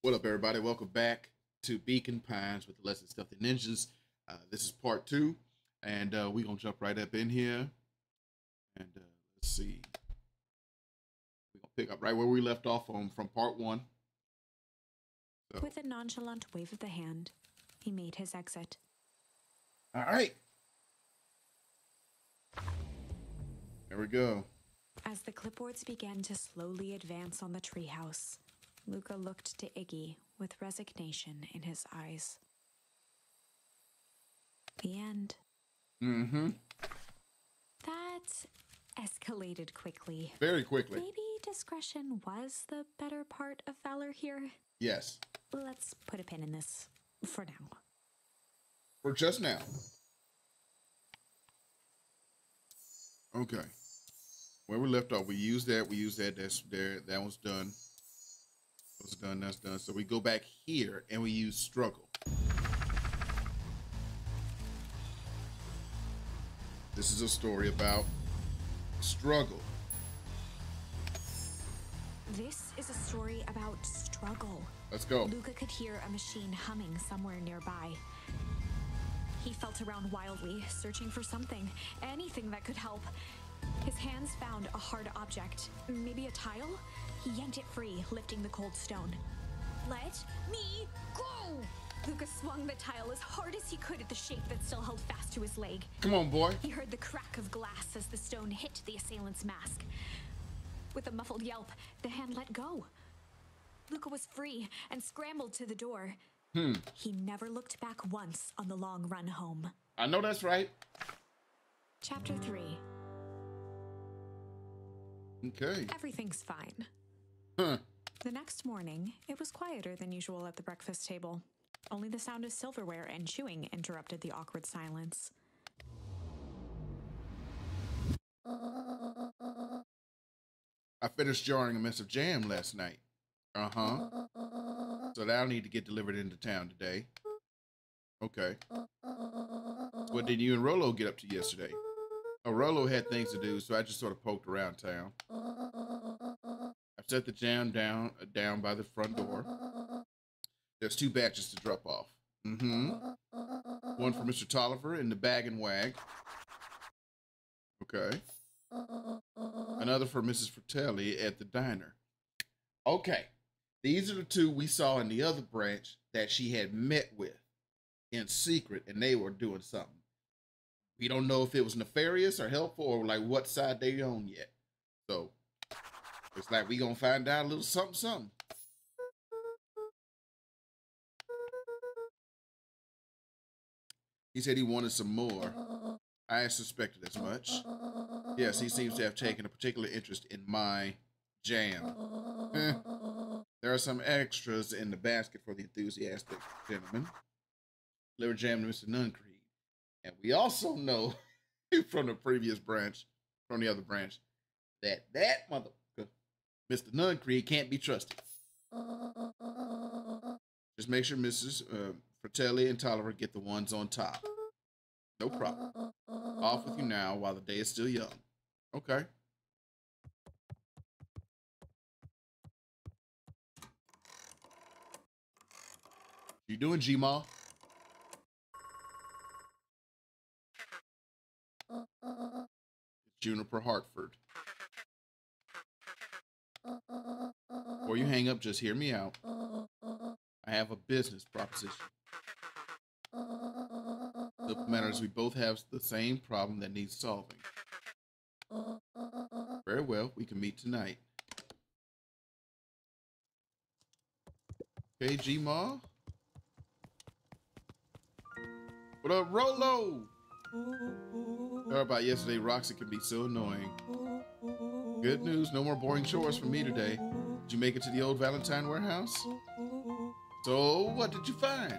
What up, everybody? Welcome back to Beacon Pines with the Less Than Stealthy Ninjas. This is part 2, and we're going to jump right up in here. And let's see. We're going to pick up right where we left off from part 1. So. With a nonchalant wave of the hand, he made his exit. All right. There we go. As the clipboards began to slowly advance on the treehouse, Luca looked to Iggy with resignation in his eyes. The end. Mm-hmm. That escalated quickly. Very quickly. Maybe discretion was the better part of valor here. Yes. Let's put a pin in this for now. For just now. Okay. Where we left off, we used that. That's there. That one's done. That's done. That's done. So we go back here and we use struggle. This is a story about struggle. This is a story about struggle. Let's go. Luca could hear a machine humming somewhere nearby. He felt around wildly, searching for something, anything that could help. His hands found a hard object, maybe a tile? He yanked it free, lifting the cold stone. Let me go! Luca swung the tile as hard as he could at the shape that still held fast to his leg. Come on, boy. He heard the crack of glass as the stone hit the assailant's mask. With a muffled yelp, the hand let go. Luca was free and scrambled to the door. He never looked back once on the long run home. I know that's right. Chapter 3. Okay. Everything's fine. Huh. The next morning, it was quieter than usual at the breakfast table. Only the sound of silverware and chewing interrupted the awkward silence. I finished jarring a mess of jam last night. Uh-huh. So that'll need to get delivered into town today. Okay. What did you and Rolo get up to yesterday? Oh, Rolo had things to do, so I just sort of poked around town. I set the jam down by the front door. There's 2 batches to drop off. One for Mr. Tolliver in the Bag and Wag. Okay. Another for Mrs. Fratelli at the diner. Okay. These are the 2 we saw in the other branch that she had met with in secret, and they were doing something. We don't know if it was nefarious or helpful or like what side they on yet. So it's like we gonna find out a little something. He said he wanted some more. I suspected as much. Yes, he seems to have taken a particular interest in my jam. There are some extras in the basket for the enthusiastic gentleman. Liver jam to Mr. Nuncreed. And we also know from the previous branch, from the other branch, that motherfucker, Mr. Nuncreed, can't be trusted. Just make sure Mrs. Fratelli and Tolliver get the ones on top. No problem. Off with you now while the day is still young. Okay. You doing, G-Ma? Juniper Hartford. Before you hang up, just hear me out. I have a business proposition. The matter is we both have the same problem that needs solving. Very well, we can meet tonight. Okay, G-Ma? What up, Rolo? Sorry about yesterday. Roxy can be so annoying. Good news, no more boring chores for me today. Did you make it to the old Valentine warehouse? So, what did you find?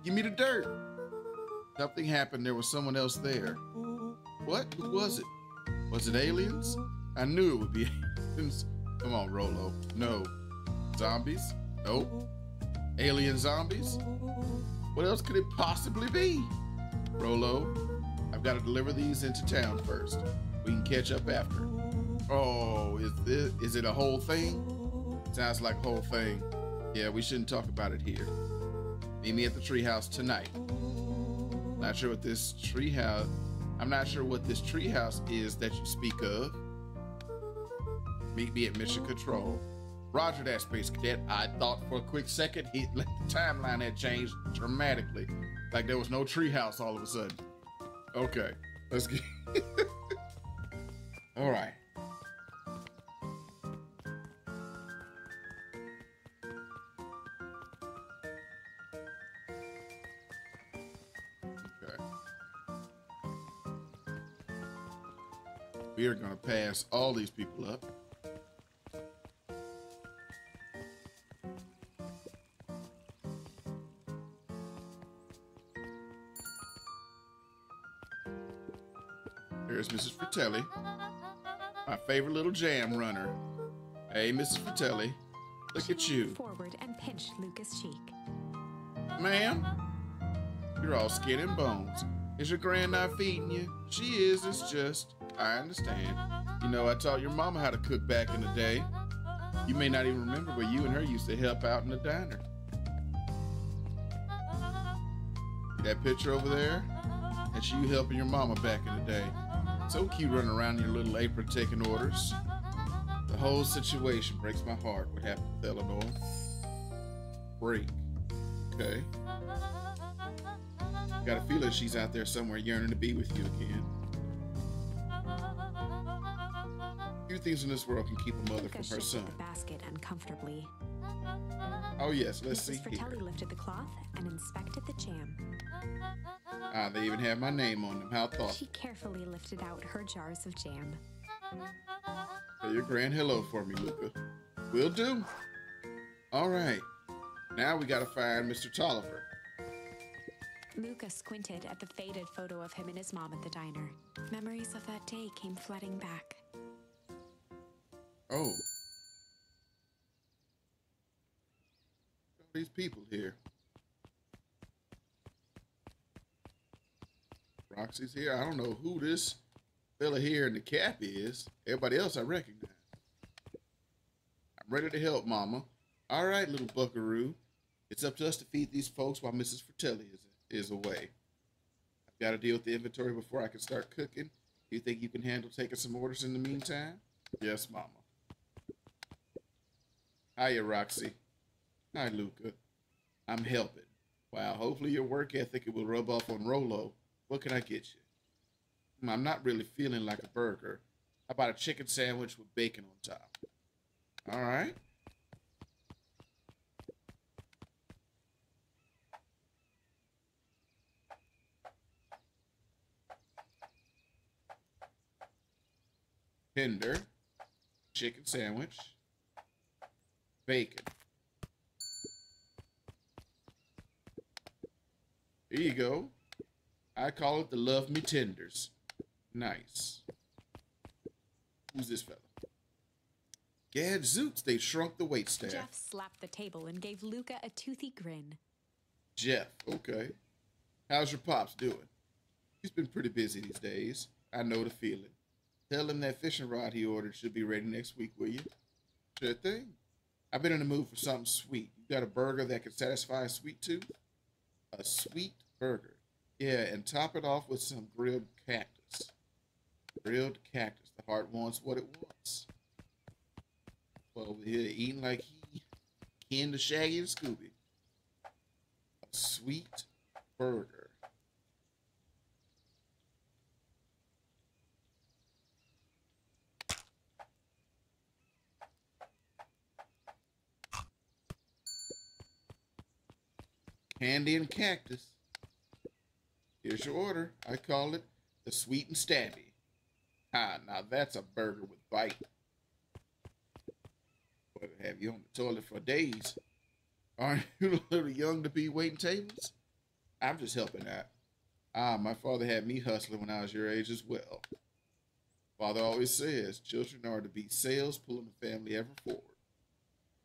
Give me the dirt. Something happened. There was someone else there. What? Who was it? Was it aliens? I knew it would be aliens. Come on, Rolo. No. Zombies? Nope. Alien zombies? What else could it possibly be? Rolo, I've got to deliver these into town first. We can catch up after. Oh, is it a whole thing? Sounds like a whole thing. Yeah, we shouldn't talk about it here. Meet me at the treehouse tonight. I'm not sure what this treehouse is that you speak of. Meet me at Mission Control. Roger that, Space Cadet. I thought for a quick second the timeline had changed dramatically. Like there was no treehouse all of a sudden. Okay, let's get... All right. Okay. We are going to pass all these people up. There's Mrs. Fratelli, my favorite little jam runner. Hey, Mrs. Fratelli, look at you. Forward and pinched Luca's cheek. Ma'am, you're all skin and bones. Is your grand not feeding you? She is, it's just, I understand. You know, I taught your mama how to cook back in the day. You may not even remember, but you and her used to help out in the diner. That picture over there? That's you helping your mama back in the day. So cute running around in your little apron taking orders. The whole situation breaks my heart. What happened with Eleanor? Break. Okay. Got a feeling she's out there somewhere yearning to be with you again. Few things in this world can keep a mother from her son. The basket uncomfortably. Oh yes, let's see Mrs. Fratelli here. lifted the cloth and inspected the jam. Ah, they even have my name on them. How thoughtful. She carefully lifted out her jars of jam. Say your grand hello for me, Luca. Will do. All right. Now we gotta find Mr. Tolliver. Luca squinted at the faded photo of him and his mom at the diner. Memories of that day came flooding back. Oh. These people here. Roxy's here. I don't know who this fella here in the cap is. Everybody else I recognize. I'm ready to help, Mama. All right, little buckaroo. It's up to us to feed these folks while Mrs. Fratelli is away. I've got to deal with the inventory before I can start cooking. Do you think you can handle taking some orders in the meantime? Yes, Mama. Hiya, Roxy. Hi, Luca. I'm helping. Wow, hopefully your work ethic will rub off on Rolo. What can I get you? I'm not really feeling like a burger. How about a chicken sandwich with bacon on top? All right. Tender, chicken sandwich, bacon. Here you go. I call it the Love Me Tenders. Nice. Who's this fella? Gadzooks, they shrunk the waitstaff. Jeff slapped the table and gave Luca a toothy grin. Jeff, okay. How's your pops doing? He's been pretty busy these days. I know the feeling. Tell him that fishing rod he ordered should be ready next week, will you? Sure thing. I've been in the mood for something sweet. You got a burger that can satisfy a sweet tooth? A sweet burger. Yeah, and top it off with some grilled cactus. Grilled cactus. The heart wants what it wants. Well, over here eating like he kin to Shaggy and Scooby. A sweet burger. Candy and cactus. Here's your order. I call it the sweet and stabby. Ah, now that's a burger with bite. What, have you on the toilet for days? Aren't you a little young to be waiting tables? I'm just helping out. Ah, my father had me hustling when I was your age as well. Father always says children are to be sails pulling the family ever forward.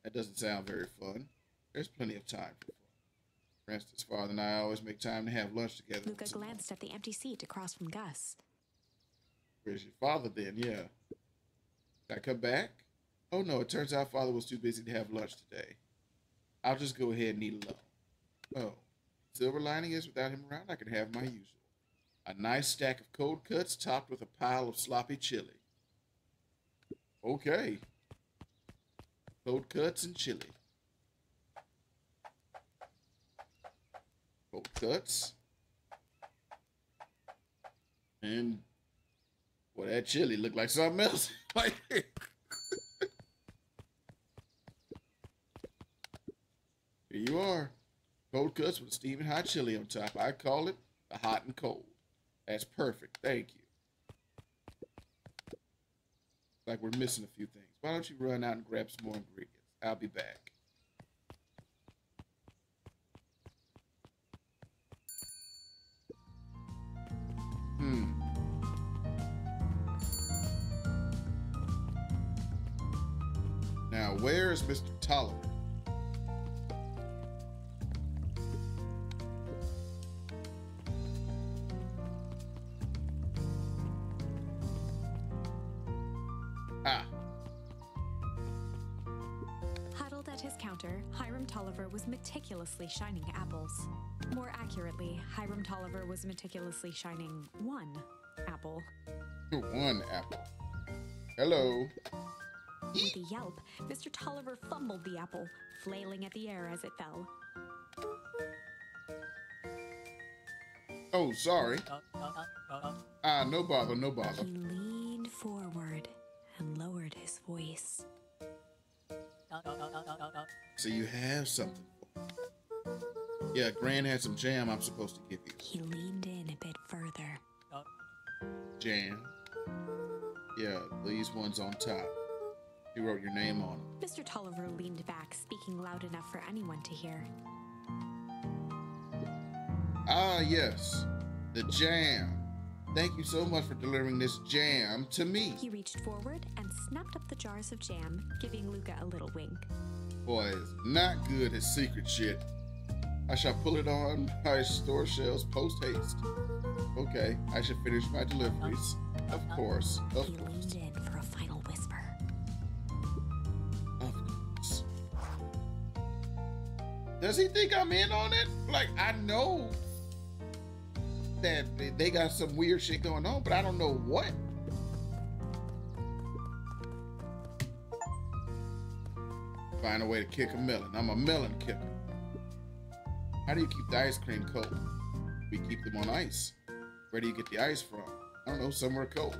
That doesn't sound very fun. There's plenty of time for fun. For instance, Father and I always make time to have lunch together. Luca glanced at the empty seat across from Gus. Where's your father then? Yeah. Did I come back? Oh no, it turns out Father was too busy to have lunch today. I'll just go ahead and eat alone. Oh, silver lining is without him around, I can have my usual. A nice stack of cold cuts topped with a pile of sloppy chili. Okay. Cold cuts and chili. Cold cuts. And, well, that chili looked like something else. Like, here you are. Cold cuts with steaming hot chili on top. I call it the hot and cold. That's perfect. Thank you. Like we're missing a few things. Why don't you run out and grab some more ingredients? I'll be back. Now, where is Mr. Tolliver? Ah. Huddled at his counter, Hiram Tolliver was meticulously shining apples. More accurately, Hiram Tolliver was meticulously shining one apple. One apple. Hello. With a yelp, Mr. Tolliver fumbled the apple, flailing at the air as it fell. Oh, sorry. No bother, no bother. He leaned forward and lowered his voice. So you have something. Yeah, Gran had some jam I'm supposed to give you. He leaned in a bit further. Jam? Yeah, these ones on top. He wrote your name on them. Mr. Tolliver leaned back, speaking loud enough for anyone to hear. Ah, yes. The jam. Thank you so much for delivering this jam to me. He reached forward and snapped up the jars of jam, giving Luca a little wink. Boy, it's not good at secret shit. I shall pull it on my store shelves post-haste. Okay, I should finish my deliveries. Of course, of He course. leaned in for a final whisper. Of course. Does he think I'm in on it? Like, I know that they got some weird shit going on, but I don't know what. Find a way to kick a melon. I'm a melon kicker. How do you keep the ice cream cold? We keep them on ice. Where do you get the ice from? I don't know, somewhere cold.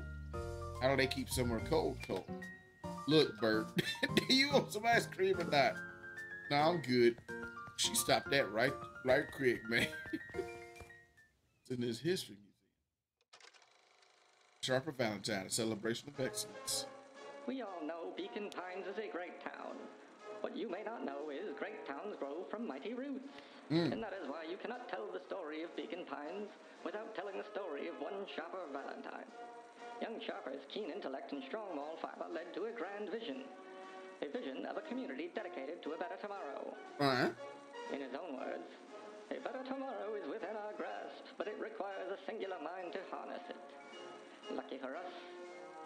How do they keep somewhere cold? Look, Bert, do you want some ice cream or not? No, I'm good. She stopped that right quick, man. It's in his history museum. Sharper Valentine, a celebration of excellence. We all know Beacon Pines is a great town. What you may not know is great towns grow from mighty roots. And that is why you cannot tell the story of Beacon Pines without telling the story of one Sharper Valentine. Young Sharper's keen intellect and strong moral fiber led to a grand vision. A vision of a community dedicated to a better tomorrow. In his own words, a better tomorrow is within our grasp, but it requires a singular mind to harness it. Lucky for us,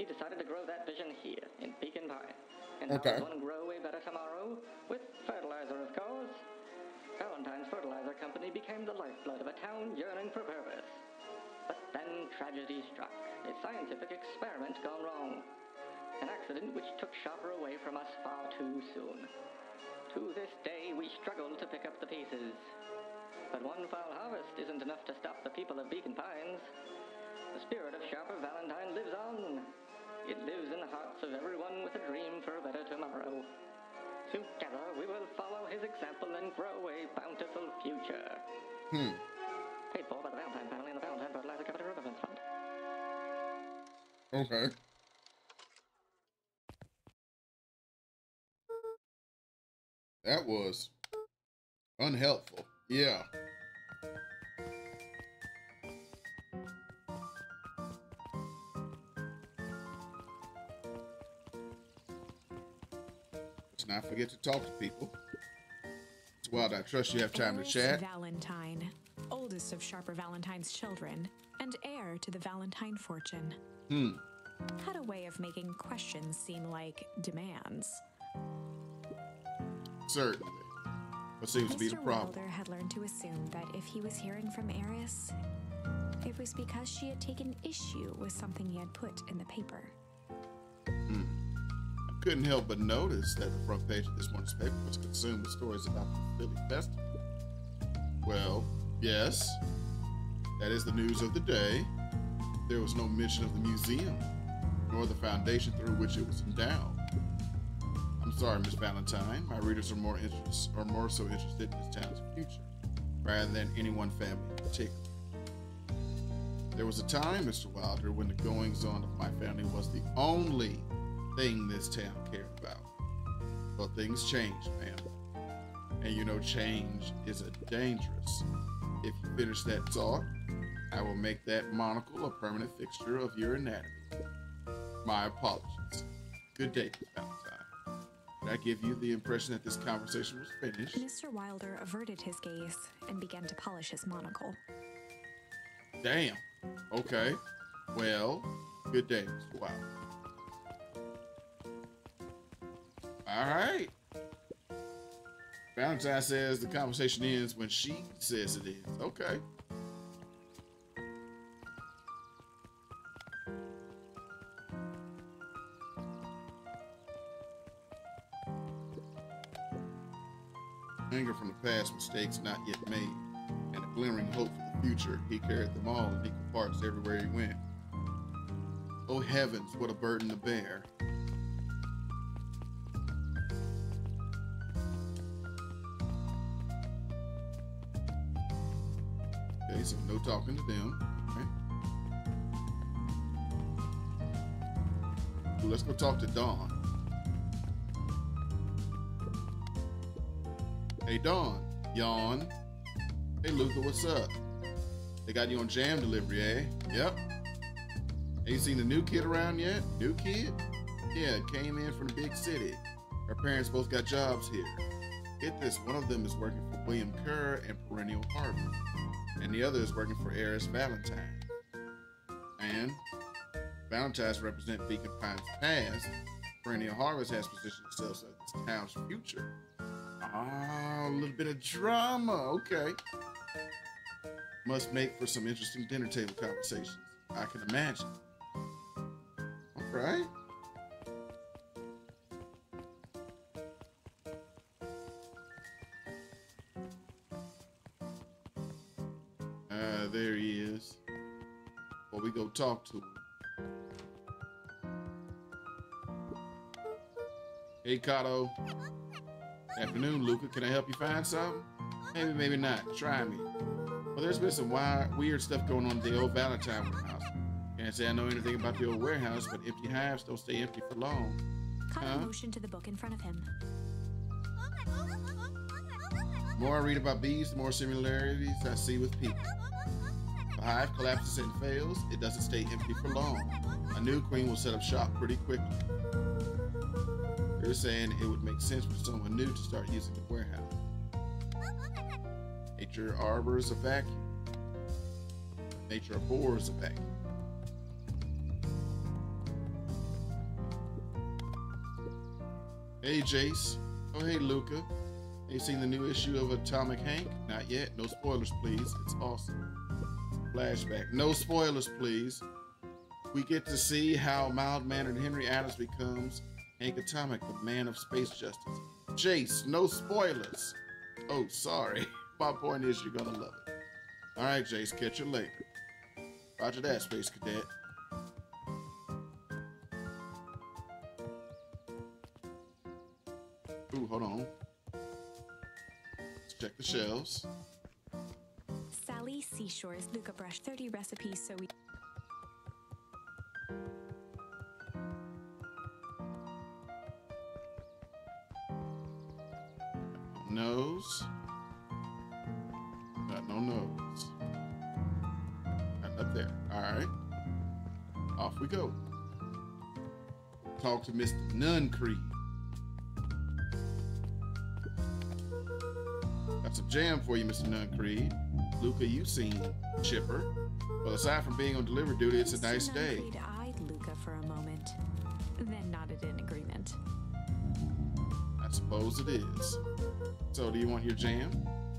he decided to grow that vision here in Beacon Pines. And how does one grow a better tomorrow? With fertilizer, of course. Valentine's Fertilizer Company became the lifeblood of a town yearning for purpose. But then tragedy struck. A scientific experiment gone wrong. An accident which took Sharper away from us far too soon. To this day, we struggle to pick up the pieces. But one foul harvest isn't enough to stop the people of Beacon Pines. The spirit of Sharper Valentine lives on. It lives in the hearts of everyone with a dream for a better tomorrow. Together, we will follow his example and grow a bountiful future. Paid for by the Valentine family and the Valentine Fertilizer Company Reverence Fund. Okay. That was unhelpful. Yeah. Let's not forget to talk to people. It's wild. I trust you have time to Eris chat. Valentine, oldest of Sharper Valentine's children, and heir to the Valentine fortune. Had a way of making questions seem like demands. Certainly. What seems to be the Mr. problem? Wilder had learned to assume that if he was hearing from Eris, it was because she had taken issue with something he had put in the paper. I couldn't help but notice that the front page of this morning's paper was consumed with stories about the Philly Festival. Well, yes, that is the news of the day. There was no mention of the museum, nor the foundation through which it was endowed. I'm sorry, Miss Valentine. My readers are more so interested in this town's future, rather than any one family in particular. There was a time, Mr. Wilder, when the goings-on of my family was the only thing this town cared about. Well, things changed, ma'am. And you know change is dangerous. If you finish that thought, I will make that monocle a permanent fixture of your anatomy. My apologies. Good day, Miss Valentine. Did I give you the impression that this conversation was finished? Mr. Wilder averted his gaze and began to polish his monocle. Damn. Okay. Well, good day, Mr. Wilder. All right. Valentine says the conversation ends when she says it ends. Okay. Anger from the past, mistakes not yet made, and a glimmering hope for the future, he carried them all in equal parts everywhere he went. Oh heavens, what a burden to bear. Okay, so no talking to them. Okay. So let's go talk to Dawn. Hey, Dawn. Yawn. Hey, Luca, what's up? They got you on jam delivery, eh? Yep. Have you seen the new kid around yet? New kid? Yeah, came in from the big city. Her parents both got jobs here. Get this, one of them is working for William Kerr and Perennial Harbor, and the other is working for Eris Valentine. And Valentines represent Beacon Pines' past. Perennial Harvest has positioned itself as this town's future. Ah, a little bit of drama. Okay. Must make for some interesting dinner table conversations. I can imagine. All right. There he is. Well, we go talk to him. Hey, Kato. Afternoon, Luca. Can I help you find something? Maybe, maybe not. Try me. Well, there's been some weird stuff going on at the old Valentine warehouse. Can't say I know anything about the old warehouse, but empty hives don't stay empty for long. Kato motioned to the book in front of him. The more I read about bees, the more similarities I see with people. If a hive collapses and fails, it doesn't stay empty for long. A new queen will set up shop pretty quickly. They're saying it would make sense for someone new to start using the warehouse. Nature arbors a vacuum. Nature abhors a vacuum. Hey, Jace. Oh, hey, Luca. Have you seen the new issue of Atomic Hank? Not yet. No spoilers, please. It's awesome. Flashback. No spoilers, please. We get to see how mild-mannered Henry Adams becomes Hank Atomic, the man of space justice. Jace, no spoilers. Oh, sorry. My point is you're gonna love it. All right, Jace, catch you later. Roger that, Space Cadet. Ooh, hold on. Let's check the shelves. Sally Seashores, Luca Brush, 30 recipes so we... Nose. Got no nose. Got up there. All right. Off we go. Talk to Mr. Nuncreed. Got some jam for you, Mr. Nuncreed. Luca, you seem chipper. Well, aside from being on delivery duty, it's a nice day. Nuncreed eyed Luca for a moment, then nodded in agreement. Suppose it is. So, do you want your jam?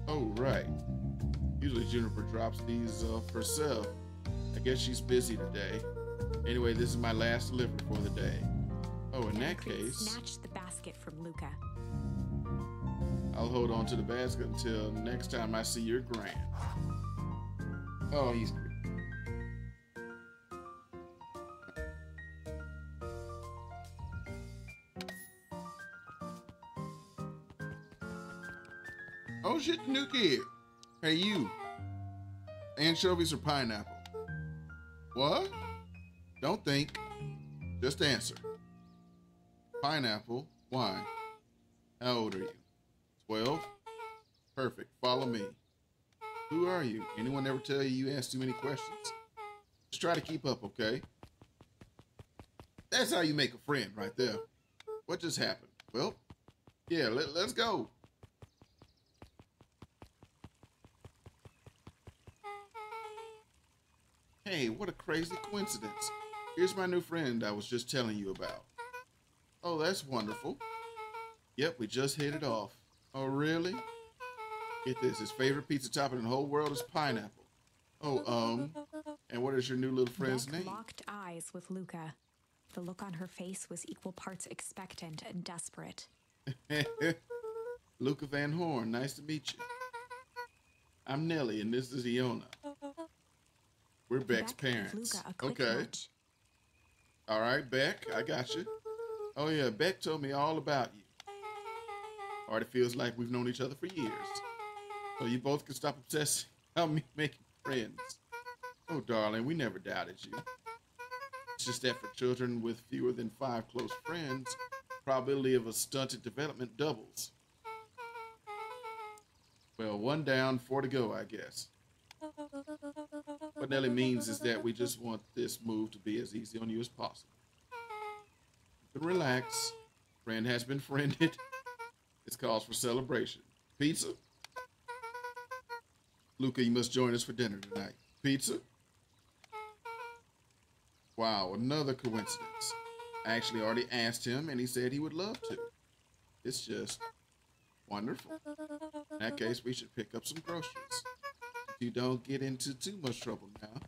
Oh, right. Usually Juniper drops these off herself. I guess she's busy today. Anyway, this is my last delivery for the day. Oh, in that case... Snatched the basket from Luca. I'll hold on to the basket until next time I see your grand. Oh, he's great. Oh shit, the new kid. Hey you. Anchovies or pineapple? What? Don't think. Just answer. Pineapple. Why? How old are you? 12? Perfect. Follow me. Who are you? Anyone ever tell you ask too many questions? Just try to keep up, okay? That's how you make a friend right there. What just happened? Well, yeah, let's go. Hey, what a crazy coincidence. Here's my new friend I was just telling you about. Oh, that's wonderful. Yep, we just hit it off. Oh, really? Get this, his favorite pizza topping in the whole world is pineapple. Oh, and what is your new little friend's Beck name? locked eyes with Luca. The look on her face was equal parts expectant and desperate. Luca Van Horn, nice to meet you. I'm Nellie, and this is Iona. We're Beck's Beck gave parents. Luca a quick Okay. nudge. All right, Beck, I got you. Oh, yeah, Beck told me all about you. Already feels like we've known each other for years. So you both can stop obsessing about me making friends. Oh, darling, we never doubted you. It's just that for children with fewer than 5 close friends, probability of a stunted development doubles. Well, 1 down, 4 to go, I guess. What Nelly means is that we just want this move to be as easy on you as possible. You can relax. Friend has been friended. It's cause for celebration. Pizza? Luca, you must join us for dinner tonight. Pizza? Wow, another coincidence. I actually already asked him, and he said he would love to. It's just wonderful. In that case, we should pick up some groceries. If you don't get into too much trouble now.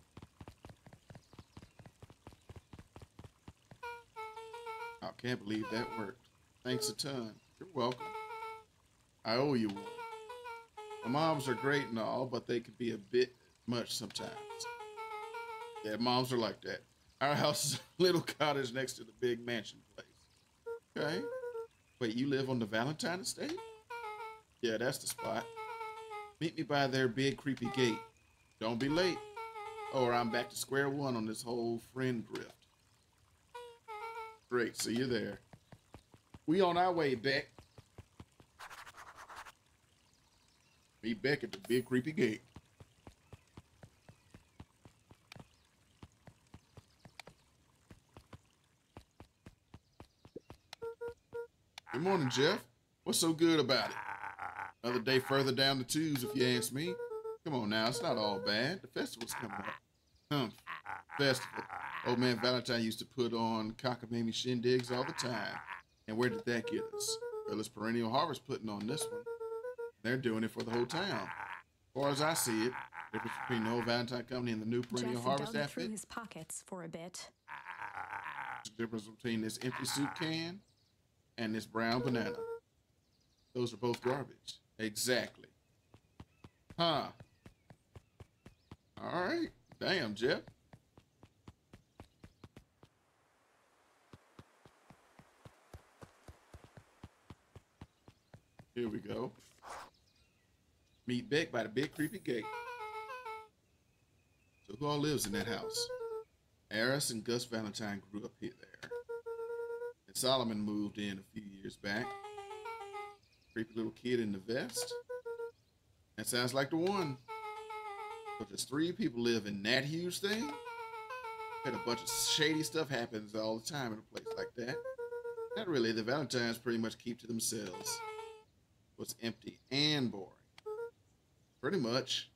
I can't believe that worked. Thanks a ton. You're welcome. I owe you one. My moms are great and all, but they can be a bit much sometimes. Yeah, moms are like that. Our house is a little cottage next to the big mansion place. Okay. Wait, you live on the Valentine estate? Yeah, that's the spot. Meet me by their big creepy gate. Don't be late, or I'm back to square one on this whole friend grift. Great, see you there. We on our way, Beck. Meet Beck at the big creepy gate. Good morning, Jeff. What's so good about it? Another day further down the tubes, if you ask me. Come on now, it's not all bad. The festival's coming up. Festival. Old man Valentine used to put on cockamamie shindigs all the time. And where did that get us? Well, it's Perennial Harvest putting on this one. They're doing it for the whole town. As far as I see it, the difference between the old Valentine Company and the new Perennial Jeff Harvest dug outfit. through his pockets for a bit. The difference between this empty soup can and this brown banana. Those are both garbage. Exactly. Huh. All right. Damn, Jeff. Here we go. Meet Beck by the big creepy gate. So who all lives in that house? Eris and Gus Valentine grew up here there. And Solomon moved in a few years back. Creepy little kid in the vest. That sounds like the one. But there's 3 people live in that huge thing? And a bunch of shady stuff happens all the time in a place like that. Not really. The Valentines pretty much keep to themselves. It's empty and boring. Pretty much.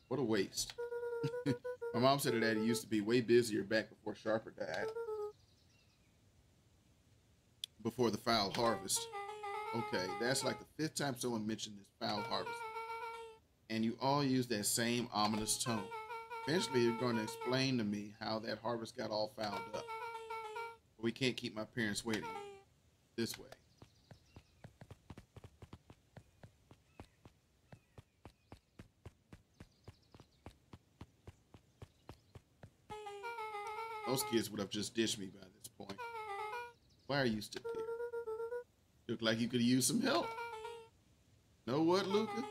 What a waste. My mom said her daddy used to be way busier back before Sharper died. before the foul harvest. Okay, that's like the fifth time someone mentioned this foul harvest. And you all use that same ominous tone. Eventually, you're going to explain to me how that harvest got all fouled up. We can't keep my parents waiting this way. Most kids would have just ditched me by this point. Why are you still here? Look like you could use some help. Know what, Luca?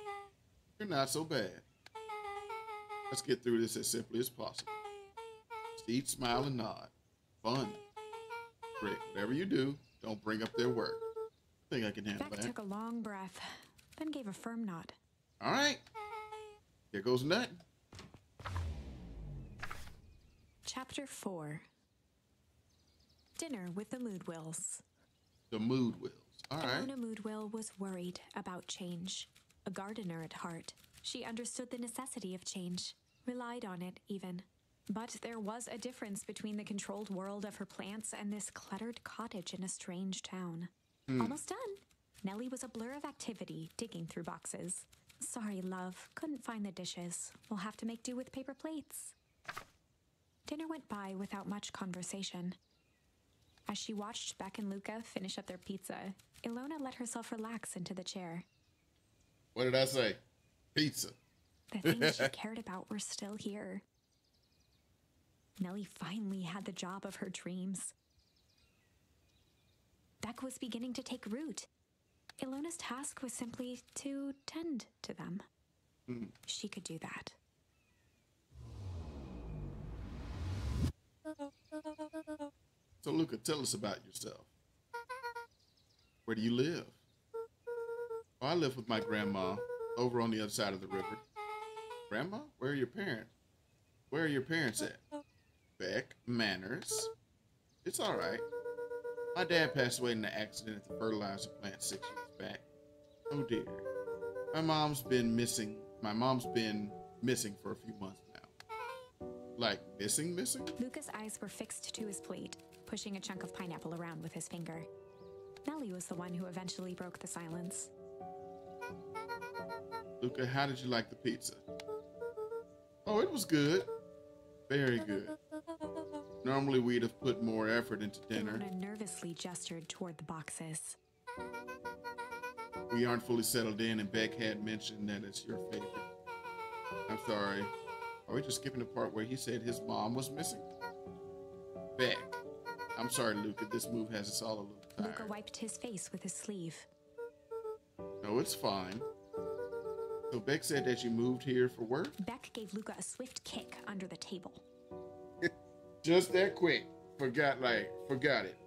You're not so bad. Let's get through this as simply as possible. Just eat, smile, and nod. Fun. Great. Whatever you do, don't bring up their work. I think I can handle Beck that. took a long breath, then gave a firm nod. All right. Here goes nothing. Chapter 4. Dinner with the Moodwills. The Moodwills. All right. Ilona Moodwill was worried about change. A gardener at heart, she understood the necessity of change, relied on it even. But there was a difference between the controlled world of her plants and this cluttered cottage in a strange town. Almost done. Nellie was a blur of activity, digging through boxes. Sorry, love, couldn't find the dishes. We'll have to make do with paper plates. Dinner went by without much conversation. As she watched Beck and Luca finish up their pizza, Ilona let herself relax into the chair. What did I say? Pizza. The things she cared about were still here. Nellie finally had the job of her dreams. Beck was beginning to take root. Ilona's task was simply to tend to them. She could do that. So, Luca, tell us about yourself. Where do you live? Oh, I live with my grandma over on the other side of the river. Grandma? Where are your parents? Where are your parents at? Beck, manners. It's all right. My dad passed away in an accident at the fertilizer plant 6 years back. Oh dear. My mom's been missing for a few months now. Like missing? Luca's eyes were fixed to his plate, pushing a chunk of pineapple around with his finger. Nellie was the one who eventually broke the silence. Luca, how did you like the pizza? Oh, it was good. Very good. Normally we'd have put more effort into dinner. Ilona nervously gestured toward the boxes. We aren't fully settled in, and Beck had mentioned that it's your favorite. I'm sorry. Are we just skipping the part where he said his mom was missing? Beck. I'm sorry, Luca. This move has us all a little tired. Luca wiped his face with his sleeve. No, it's fine. So Beck said that you moved here for work? Beck gave Luca a swift kick under the table. Just that quick. Forgot it.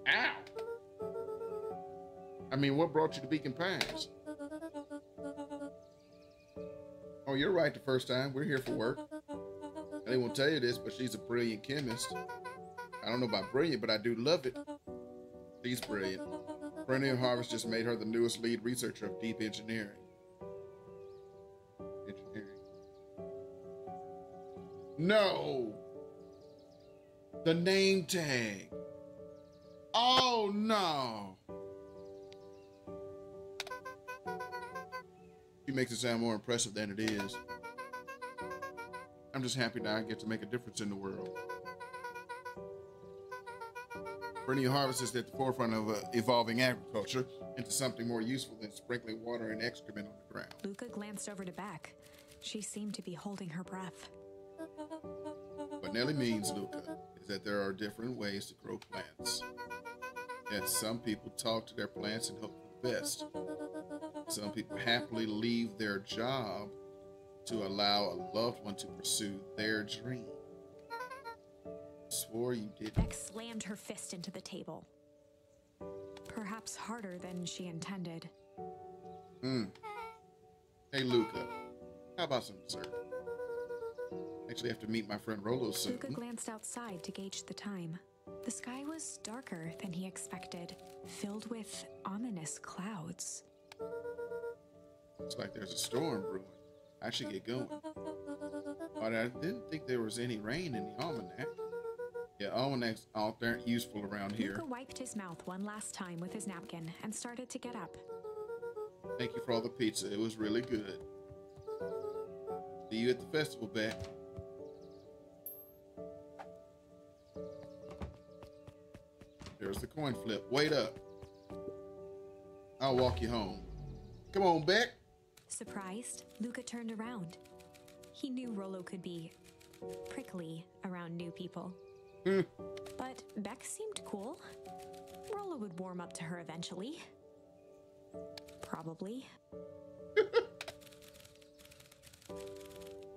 Ow! I mean, what brought you to Beacon Pines? Oh, you're right the first time. We're here for work. I didn't want to tell you this, but she's a brilliant chemist. I don't know about brilliant, but I do love it. She's brilliant. Perennial Harvest just made her the newest lead researcher of deep engineering. No! The name tag. Oh, no! She makes it sound more impressive than it is. I'm just happy now I get to make a difference in the world. Perennial Harvest is at the forefront of evolving agriculture into something more useful than sprinkling water and excrement on the ground. Luca glanced over to Beck. She seemed to be holding her breath. What Nellie means, Luca, is that there are different ways to grow plants. Yes, some people talk to their plants and hope for the best. Some people happily leave their job to allow a loved one to pursue their dream. Swore you didn't. Beck slammed her fist into the table. Perhaps harder than she intended. Hey, Luca, how about some dessert? Actually have to meet my friend Rolo soon. Luca glanced outside to gauge the time. The sky was darker than he expected, filled with ominous clouds. Looks like there's a storm brewing. I should get going. But I didn't think there was any rain in the almanac. Yeah, almanacs aren't useful around here. Luca wiped his mouth one last time with his napkin and started to get up. Thank you for all the pizza. It was really good. See you at the festival, Beck. There's the coin flip. Wait up. I'll walk you home. Come on, Beck. Surprised, Luca turned around. He knew Rollo could be prickly around new people. But Beck seemed cool. Rollo would warm up to her eventually. Probably.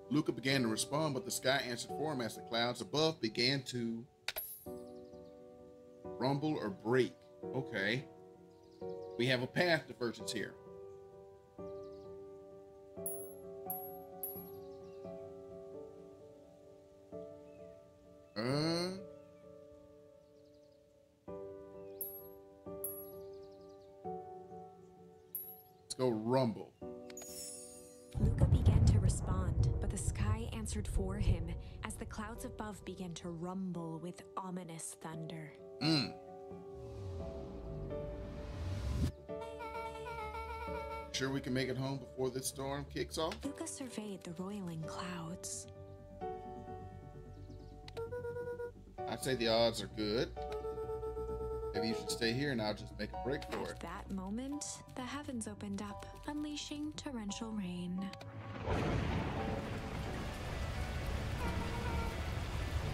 Luca began to respond, but the sky answered for him as the clouds above began to rumble or break. Okay. We have a path divergence here. Let's go rumble. Luca began to respond, but the sky answered for him as the clouds above began to rumble with ominous thunder. Sure we can make it home before this storm kicks off? Luca surveyed the roiling clouds. I'd say the odds are good. Maybe you should stay here and I'll just make a break for At it. that moment, the heavens opened up, unleashing torrential rain.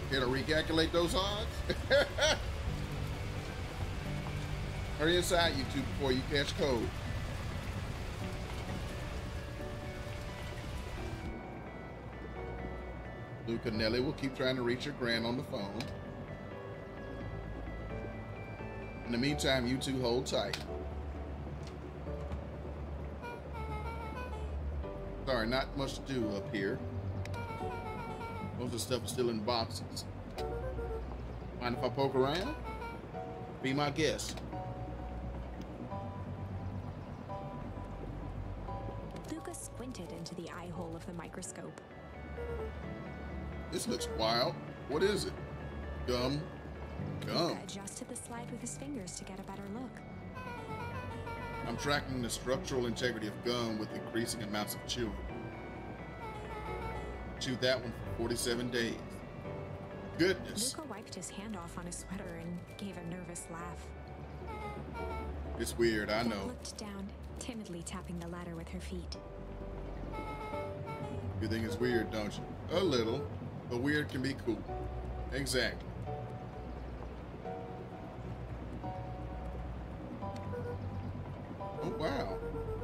Here to recalculate those odds? Hurry inside, you two, before you catch cold. Luca and Nelly will keep trying to reach your gran on the phone. In the meantime, you two hold tight. Sorry, not much to do up here. Most of the stuff is still in boxes. Mind if I poke around? Be my guest. Luca squinted into the eye hole of the microscope. This looks wild. What is it? Gum? Gum. Luca adjusted the slide with his fingers to get a better look. I'm tracking the structural integrity of gum with increasing amounts of chewing. Chewed that one for 47 days. Goodness. Luca wiped his hand off on his sweater and gave a nervous laugh. It's weird, I Then know. looked down, timidly tapping the ladder with her feet. You think it's weird, don't you? A little. But weird can be cool. Exactly. Oh, wow.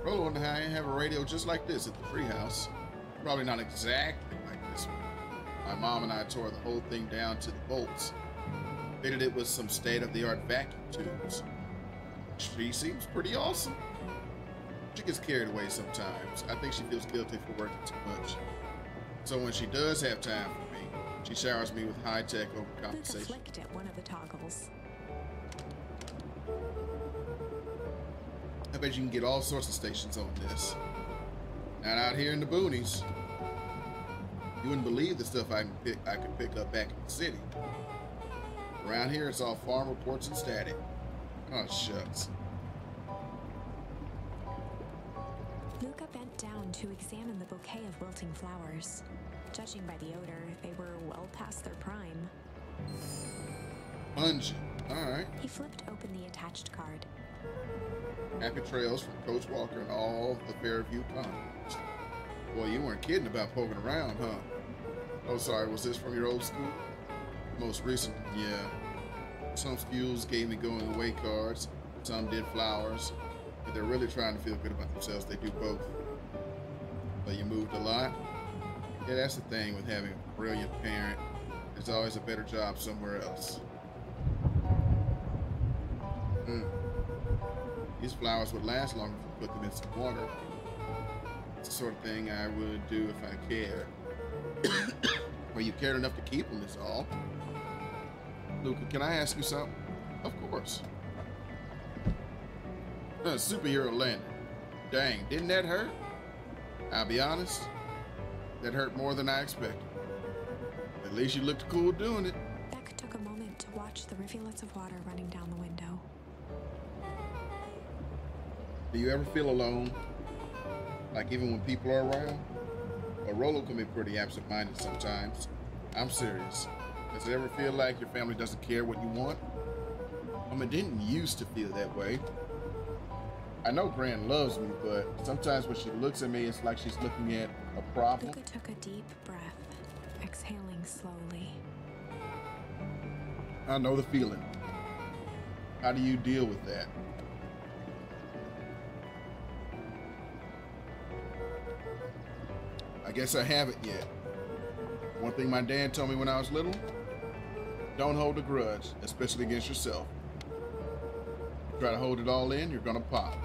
Rollo and I have a radio just like this at the treehouse. Probably not exactly like this one. My mom and I tore the whole thing down to the bolts. Fitted it with some state-of-the-art vacuum tubes. She seems pretty awesome. She gets carried away sometimes. I think she feels guilty for working too much. So when she does have time for me, she showers me with high-tech Luca overcompensation. flicked at one of the toggles. I bet you can get all sorts of stations on this. Not out here in the boonies. You wouldn't believe the stuff I could pick up back in the city. Around here, it's all farm reports and static. Oh, shucks. Luca bent down to examine the bouquet of wilting flowers. Judging by the odor, they were well past their prime. Pungent. All right. He flipped open the attached card. Happy trails from Coach Walker and all the Fairview convicts. Boy, you weren't kidding about poking around, huh? Oh, sorry, was this from your old school? Most recent, yeah. Some schools gave me going away cards. Some did flowers. If they're really trying to feel good about themselves, they do both. But you moved a lot? Yeah, that's the thing with having a brilliant parent. There's always a better job somewhere else. These flowers would last longer if you put them in some water. It's the sort of thing I would do if I cared. Well, you cared enough to keep them is all. Luca, can I ask you something? Of course. Superhero landing. Dang, didn't that hurt? I'll be honest, that hurt more than I expected. At least you looked cool doing it. Beck took a moment to watch the rivulets of water running down the window. Do you ever feel alone? Like even when people are around? Well, Rolo can be pretty absent-minded sometimes. I'm serious. Does it ever feel like your family doesn't care what you want? I mean, it didn't used to feel that way. I know Gran loves me, but sometimes when she looks at me, it's like she's looking at a problem. Luca took a deep breath, exhaling slowly. I know the feeling. How do you deal with that? I guess I haven't yet. One thing my dad told me when I was little, don't hold a grudge, especially against yourself. Try to hold it all in, you're gonna pop.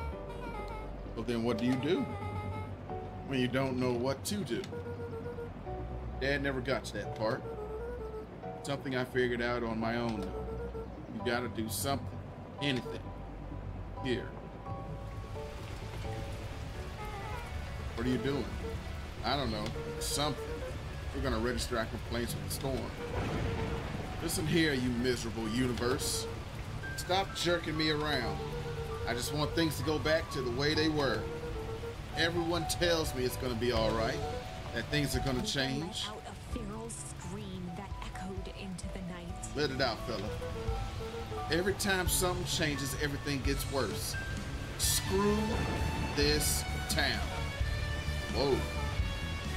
So then what do you do when you don't know what to do? Dad never got to that part. Something I figured out on my own though. You gotta do something, anything. Here. What are you doing? I don't know, something. We're gonna register our complaints with the storm. Listen here, you miserable universe. Stop jerking me around. I just want things to go back to the way they were. Everyone tells me it's gonna be all right, that things are gonna change. Let out a feral scream that echoed into the night. Let it out, fella. Every time something changes, everything gets worse. Screw this town. Whoa.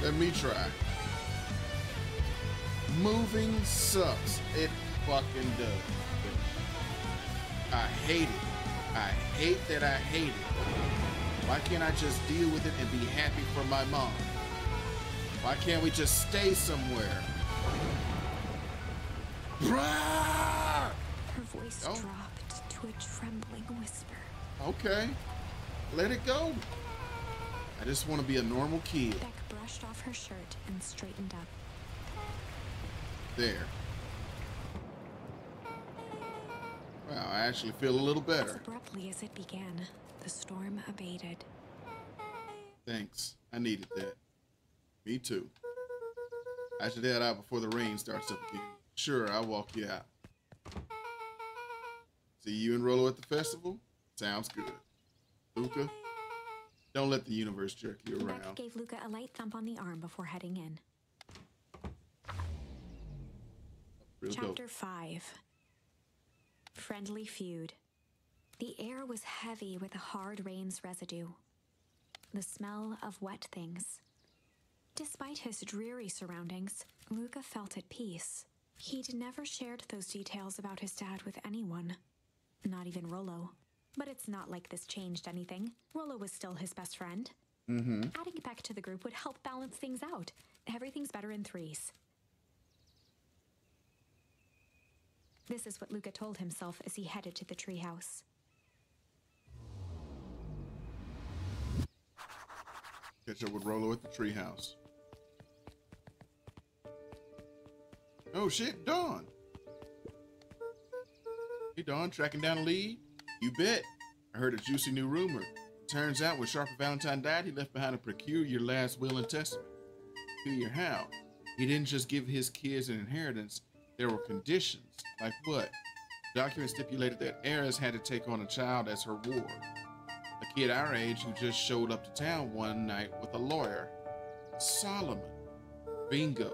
Let me try. Moving sucks. It fucking does. I hate it. I hate that I hate it. Why can't I just deal with it and be happy for my mom? Why can't we just stay somewhere? Her voice dropped to a trembling whisper. Okay. Let it go. I just want to be a normal kid. Beck brushed off her shirt and straightened up. There. Wow, I actually feel a little better. As abruptly as it began, the storm abated. Thanks. I needed that. Me too. I should head out before the rain starts up again. Sure, I'll walk you out. See you and Rolo at the festival? Sounds good. Luca, don't let the universe jerk you around. Beck gave Luca a light thump on the arm before heading in. Chapter 5. Friendly Feud. The air was heavy with a hard rain's residue. The smell of wet things. Despite his dreary surroundings, Luca felt at peace. He'd never shared those details about his dad with anyone. Not even Rolo. But it's not like this changed anything. Rolo was still his best friend. Adding Beck to the group would help balance things out. Everything's better in threes. This is what Luca told himself as he headed to the treehouse. Catch up with Rolo at the treehouse. Oh shit, Dawn. Hey Dawn, tracking down a lead? You bet. I heard a juicy new rumor. Turns out when Sharper Valentine died, he left behind a peculiar last will and testament. Peculiar how? He didn't just give his kids an inheritance. There were conditions. Like what? The document stipulated that Eris had to take on a child as her ward. A kid our age who just showed up to town one night with a lawyer. Solomon. Bingo.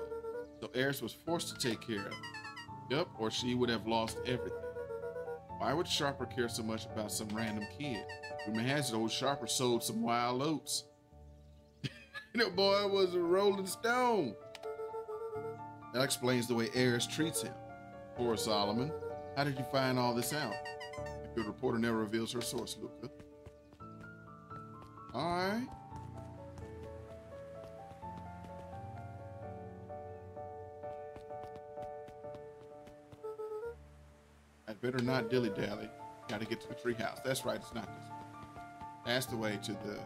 So Eris was forced to take care of him. Yup, or she would have lost everything. Why would Sharper care so much about some random kid? Rumor has it old Sharper sold some wild oats. The boy was a rolling stone. That explains the way Eris treats him. Poor Solomon. How did you find all this out? The good reporter never reveals her source, Luca. All right. I'd better not dilly-dally. Gotta get to the treehouse. That's right, it's not this way. That's the way to the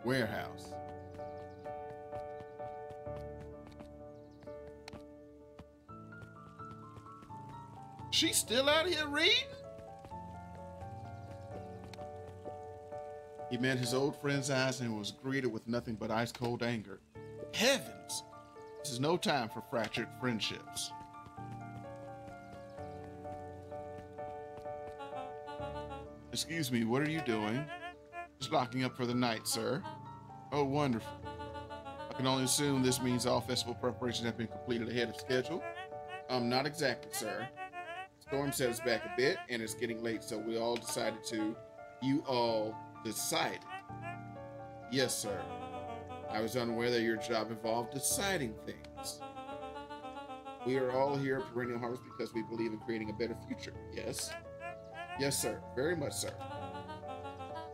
warehouse. She's still out here reading? He met his old friend's eyes and was greeted with nothing but ice-cold anger. Heavens! This is no time for fractured friendships. Excuse me, what are you doing? Just locking up for the night, sir. Oh, wonderful. I can only assume this means all festival preparations have been completed ahead of schedule. Not exactly, sir. Storm set us back a bit, and it's getting late, so we all decided to... You all decided? Yes, sir. I was unaware that your job involved deciding things. We are all here at Perennial Harvest because we believe in creating a better future, yes? Yes, sir. Very much, sir.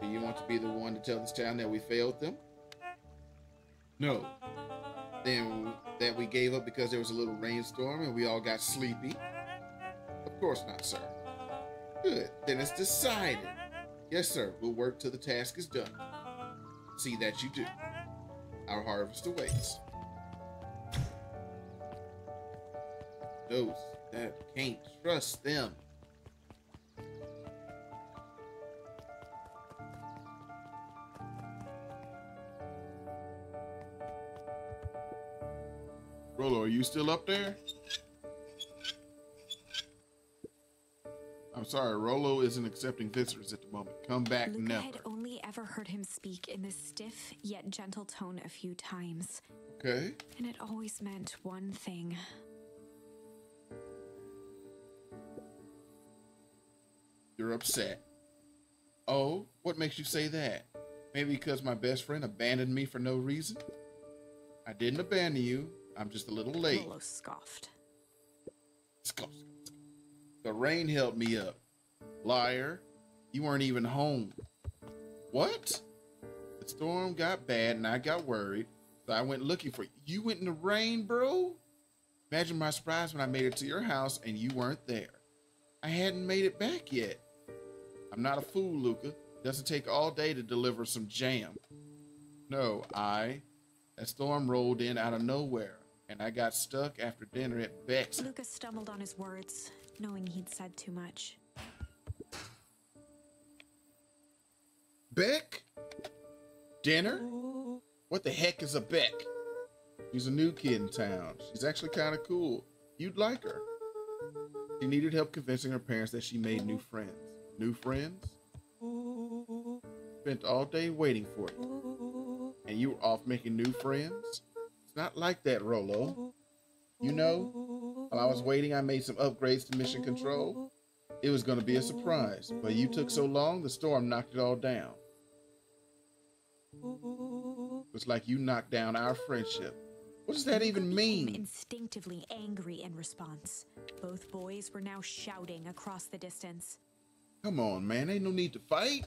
Do you want to be the one to tell this town that we failed them? No. Then that we gave up because there was a little rainstorm and we all got sleepy? Of course not, sir. Good. Then it's decided. Yes, sir. We'll work till the task is done. See that you do. Our harvest awaits. Those that can't trust them. Rollo, are you still up there? I'm sorry, Rollo isn't accepting visitors at the moment. Come back Luca never. had only ever heard him speak in this stiff yet gentle tone a few times. Okay. And it always meant one thing. You're upset. Oh, what makes you say that? Maybe because my best friend abandoned me for no reason? I didn't abandon you. I'm just a little late. Rollo scoffed. The rain held me up. Liar. You weren't even home. What? The storm got bad and I got worried, so I went looking for you. You went in the rain, bro? Imagine my surprise when I made it to your house and you weren't there. I hadn't made it back yet. I'm not a fool, Luca. It doesn't take all day to deliver some jam. No, that storm rolled in out of nowhere, and I got stuck after dinner at Beck's. Luca stumbled on his words, knowing he'd said too much. Beck? Dinner? What the heck is a Beck? She's a new kid in town. She's actually kind of cool. You'd like her. She needed help convincing her parents that she made new friends. New friends? Spent all day waiting for you. And you were off making new friends? It's not like that, Rollo. You know, while I was waiting, I made some upgrades to Mission Control. It was going to be a surprise, but you took so long, the storm knocked it all down. It's like you knocked down our friendship. What does that even mean? Instinctively angry in response. Both boys were now shouting across the distance. Come on, man. Ain't no need to fight.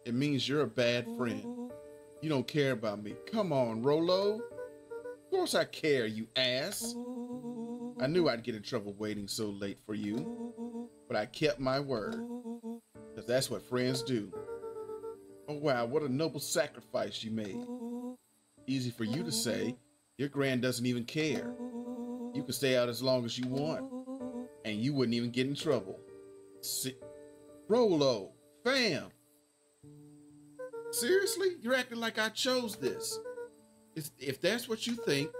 It means you're a bad friend. You don't care about me. Come on, Rollo. Of course I care, you ass. I knew I'd get in trouble waiting so late for you, but I kept my word, because that's what friends do. Oh, wow, what a noble sacrifice you made. Easy for you to say. Your grand doesn't even care. You can stay out as long as you want, and you wouldn't even get in trouble. Rollo, fam. Seriously? You're acting like I chose this. If that's what you think,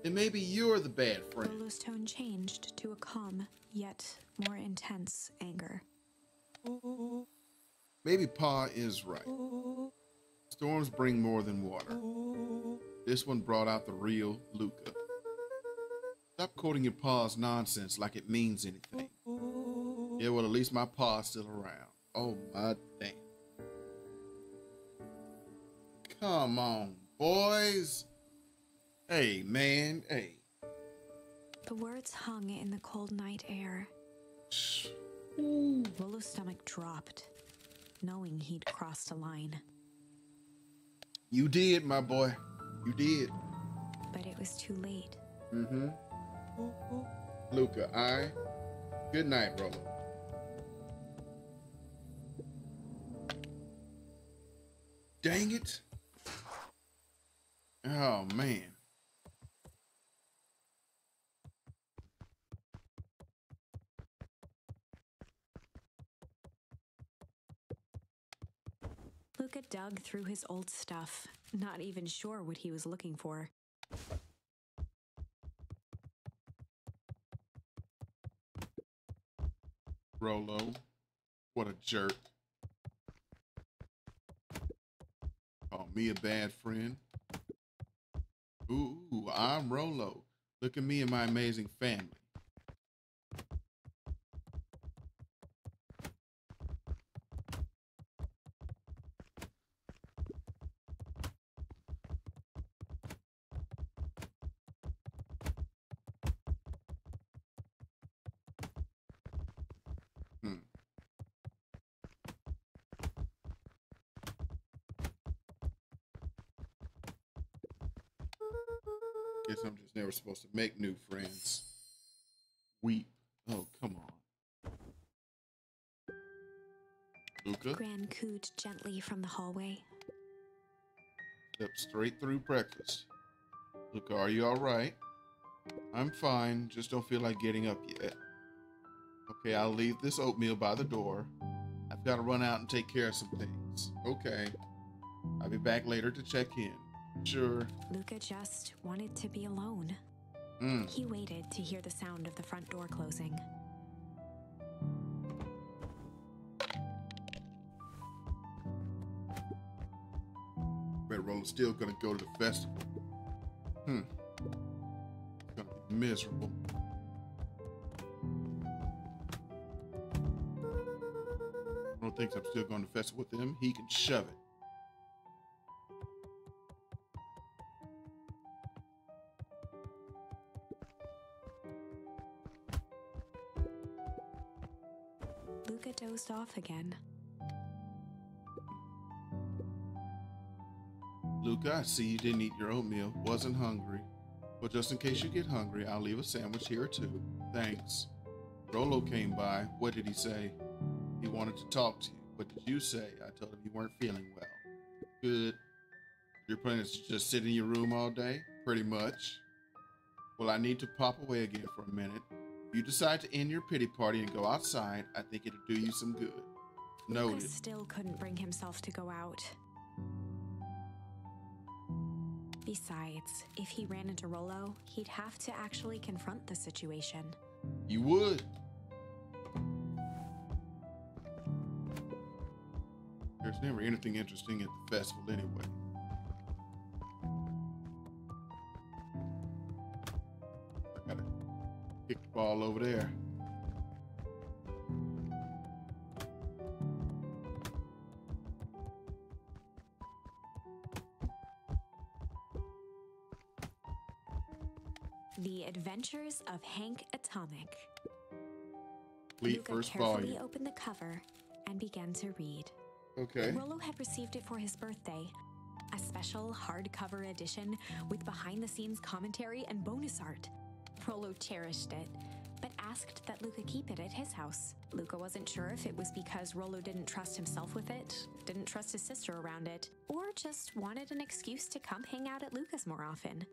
then maybe you're the bad friend. Rollo's tone changed to a calm, yet more intense anger. Maybe Pa is right. Storms bring more than water. This one brought out the real Luca. Stop quoting your Pa's nonsense like it means anything. Yeah, well, at least my Pa's still around. Oh, my damn. Come on, boys. Hey, man, hey. The words hung in the cold night air. Rollo's stomach dropped, knowing he'd crossed a line. You did, my boy. You did. But it was too late. Mm-hmm. Luca, good night, Rollo. Dang it. Oh, man. Luca dug through his old stuff, not even sure what he was looking for. Rolo. What a jerk. Call me a bad friend. Ooh, I'm Rolo. Look at me and my amazing family. Guess I'm just never supposed to make new friends. Weep. Oh, come on. Luca? Gran cooed gently from the hallway. Stepped straight through breakfast. Luca, are you all right? I'm fine. Just don't feel like getting up yet. Okay, I'll leave this oatmeal by the door. I've got to run out and take care of some things. Okay. I'll be back later to check in. Sure. Luca just wanted to be alone. He waited to hear the sound of the front door closing. Bet Rolo's still gonna go to the festival. It's gonna be miserable. Rolo thinks I'm still going to the festival with him. He can shove it. Luca dozed off again. Luca, I see you didn't eat your oatmeal. Wasn't hungry. But just in case you get hungry, I'll leave a sandwich here too. Thanks. Rolo came by. What did he say? He wanted to talk to you. What did you say? I told him you weren't feeling well. Good. Your plan is to just sit in your room all day? Pretty much. Well, I need to pop away again for a minute. If you decide to end your pity party and go outside, I think it'll do you some good. Noted. Luca still couldn't bring himself to go out. Besides, if he ran into Rolo, he'd have to actually confront the situation. You would. There's never anything interesting at the festival anyway. I gotta kick the ball over there. The Adventures of Hank Atomic. Complete Luca first carefully volume. opened the cover and began to read. Okay. Rolo had received it for his birthday. A special hardcover edition with behind-the-scenes commentary and bonus art. Rolo cherished it, but asked that Luca keep it at his house. Luca wasn't sure if it was because Rolo didn't trust himself with it, didn't trust his sister around it, or just wanted an excuse to come hang out at Luca's more often.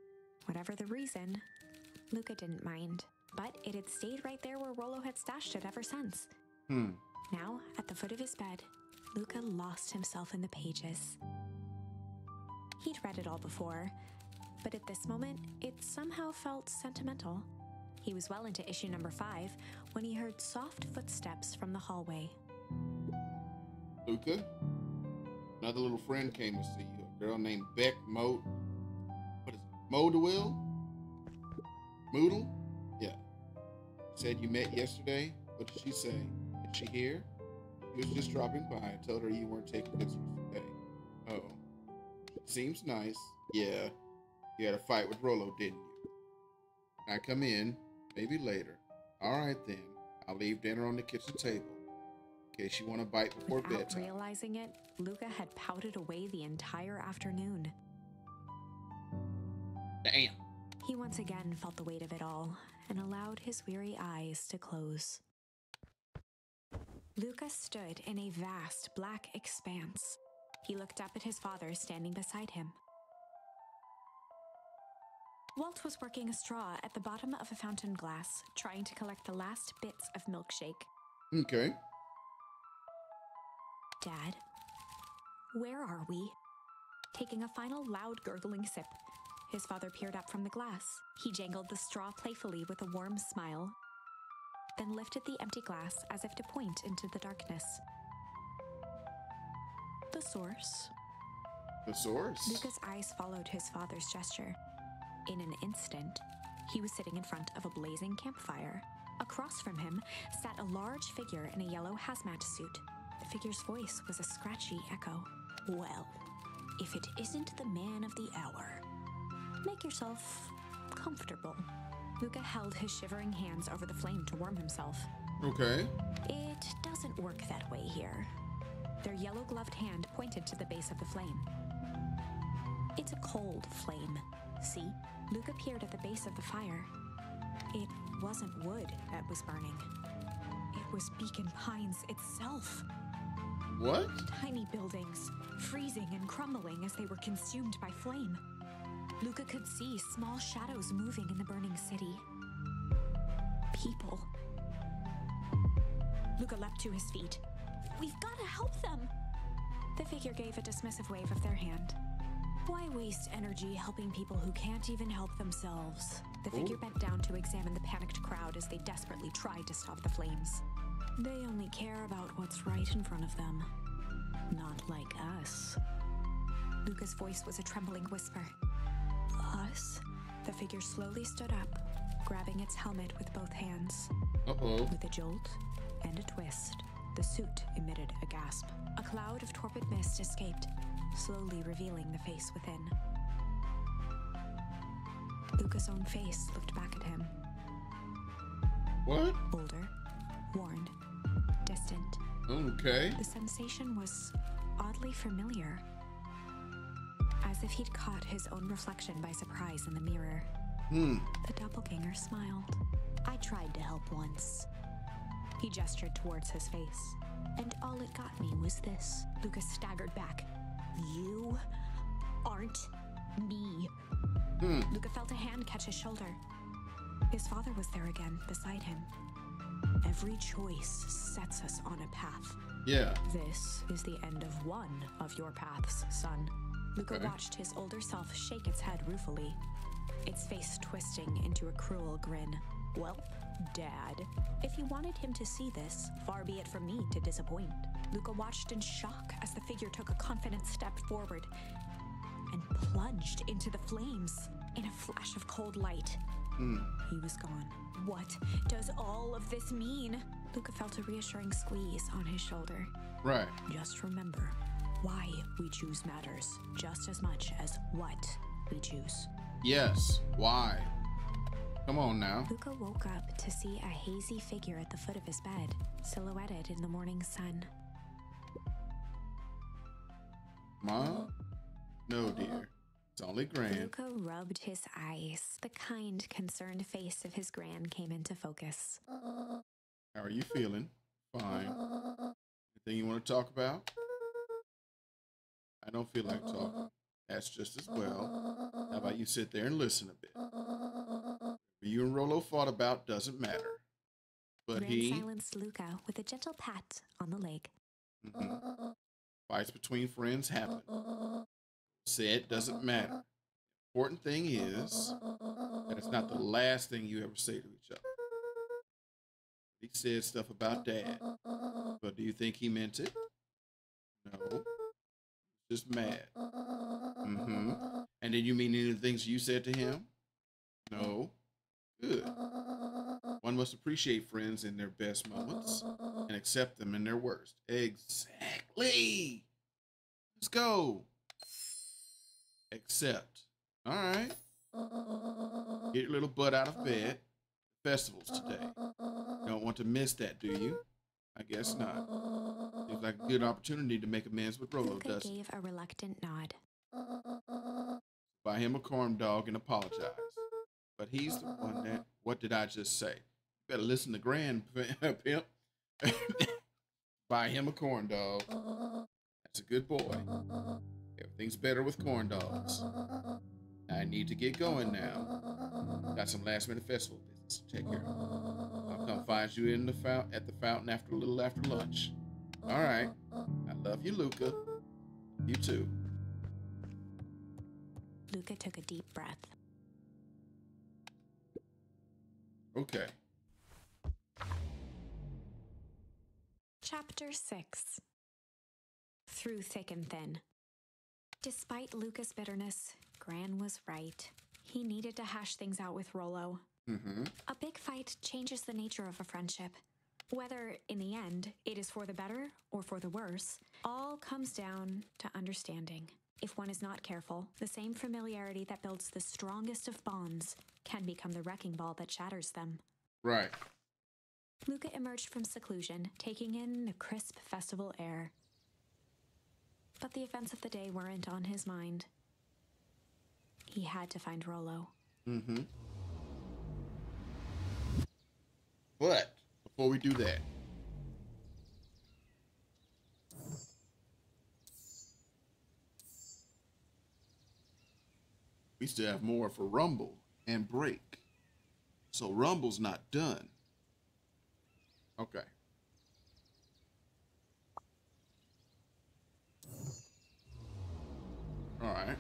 Whatever the reason, Luca didn't mind, but it had stayed right there where Rolo had stashed it ever since. Now, at the foot of his bed, Luca lost himself in the pages. He'd read it all before, but at this moment, it somehow felt sentimental. He was well into issue number 5 when he heard soft footsteps from the hallway. Luca, another little friend came to see you. A girl named Beck What is it? Modewell? Moodle? Yeah. Said you met yesterday. What did she say? Is she here? She was just dropping by. I told her you weren't taking pictures today. Oh. Seems nice. Yeah. You had a fight with Rolo, didn't you? Can I come in? Maybe later. All right then. I'll leave dinner on the kitchen table. In case you want to bite before Without bedtime. realizing it, Luca had pouted away the entire afternoon. Damn. He once again felt the weight of it all and allowed his weary eyes to close. Luca stood in a vast black expanse. He looked up at his father standing beside him. Walt was working a straw at the bottom of a fountain glass, trying to collect the last bits of milkshake. Okay. Dad, where are we? Taking a final loud gurgling sip, his father peered up from the glass. He jangled the straw playfully with a warm smile. then lifted the empty glass as if to point into the darkness. The source. The source? Luca's eyes followed his father's gesture. In an instant, he was sitting in front of a blazing campfire. Across from him sat a large figure in a yellow hazmat suit. The figure's voice was a scratchy echo. Well, if it isn't the man of the hour, make yourself comfortable. Luca held his shivering hands over the flame to warm himself. Okay. It doesn't work that way here. Their yellow-gloved hand pointed to the base of the flame. It's a cold flame. See? Luca peered at the base of the fire. It wasn't wood that was burning. It was Beacon Pines itself. What? Tiny buildings, freezing and crumbling as they were consumed by flame. Luca could see small shadows moving in the burning city. People. Luca leapt to his feet. We've got to help them! The figure gave a dismissive wave of their hand. Why waste energy helping people who can't even help themselves? The figure bent down to examine the panicked crowd as they desperately tried to stop the flames. They only care about what's right in front of them. Not like us. Luca's voice was a trembling whisper. Us? The figure slowly stood up, grabbing its helmet with both hands. Uh-oh. With a jolt and a twist, the suit emitted a gasp. A cloud of torpid mist escaped, slowly revealing the face within. Luca's own face looked back at him. What? Older, worn, distant. Okay. The sensation was oddly familiar. As if he'd caught his own reflection by surprise in the mirror. The doppelganger smiled. I tried to help once. He gestured towards his face. And all it got me was this. Lucas staggered back. You aren't me. Luca felt a hand catch his shoulder. His father was there again, beside him. Every choice sets us on a path. Yeah. This is the end of one of your paths, son. Luca watched his older self shake its head ruefully, its face twisting into a cruel grin. Well, Dad, if you wanted him to see this, far be it from me to disappoint. Luca watched in shock as the figure took a confident step forward and plunged into the flames in a flash of cold light. He was gone. What does all of this mean? Luca felt a reassuring squeeze on his shoulder. Right. Just remember, why we choose matters just as much as what we choose. Yes. Why? Come on now. Luca woke up to see a hazy figure at the foot of his bed, silhouetted in the morning sun. Mom? No, dear. It's only Gran. Luca rubbed his eyes. The kind, concerned face of his Gran came into focus. How are you feeling? Fine. Anything you want to talk about? I don't feel like talking. That's just as well. How about you sit there and listen a bit? What you and Rollo fought about doesn't matter. But Gran he silenced Luca with a gentle pat on the leg. Fights between friends happen. Said doesn't matter. Important thing is that it's not the last thing you ever say to each other. He said stuff about Dad, but do you think he meant it? No. Just mad. And did you mean any of the things you said to him? No. Good. One must appreciate friends in their best moments and accept them in their worst. Exactly. Let's go. Accept. All right. Get your little butt out of bed. Festivals today. Don't want to miss that, do you? I guess not. Seems like a good opportunity to make amends with Rollo, Luca doesn't it? gave a reluctant nod. Buy him a corn dog and apologize. But he's the one that, what did I just say? You better listen to Gran, pimp. Buy him a corn dog. That's a good boy. Everything's better with corn dogs. I need to get going now. Got some last minute festival business to take care of. I'll come find you in the at the fountain after a little after lunch. All right. I love you, Luca. You too. Luca took a deep breath. Chapter 6. Through thick and thin. Despite Luca's bitterness, Gran was right. He needed to hash things out with Rollo. A big fight changes the nature of a friendship. Whether, in the end, it is for the better or for the worse, all comes down to understanding. If one is not careful, the same familiarity that builds the strongest of bonds can become the wrecking ball that shatters them. Right. Luca emerged from seclusion, taking in the crisp festival air. But the events of the day weren't on his mind. He had to find Rollo. But before we do that, we still have more for Rumble and Break. So Rumble's not done. Okay. All right.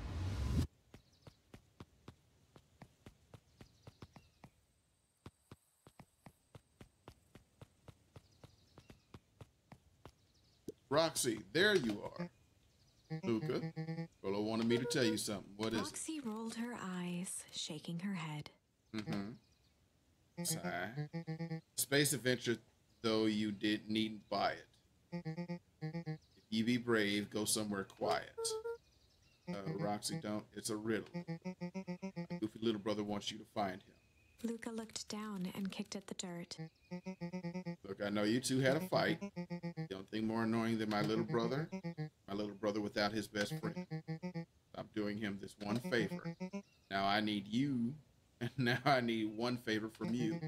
Roxy, there you are. Luca, Rollo wanted me to tell you something. What is it? Roxy rolled her eyes, shaking her head. Sigh. Space adventure, though you needn't buy it. If you be brave, go somewhere quiet. Roxy, don't. It's a riddle. My goofy little brother wants you to find him. Luca looked down and kicked at the dirt. Look, I know you two had a fight. The only thing more annoying than my little brother without his best friend. I'm doing him this one favor. Now I need you, and now I need one favor from you.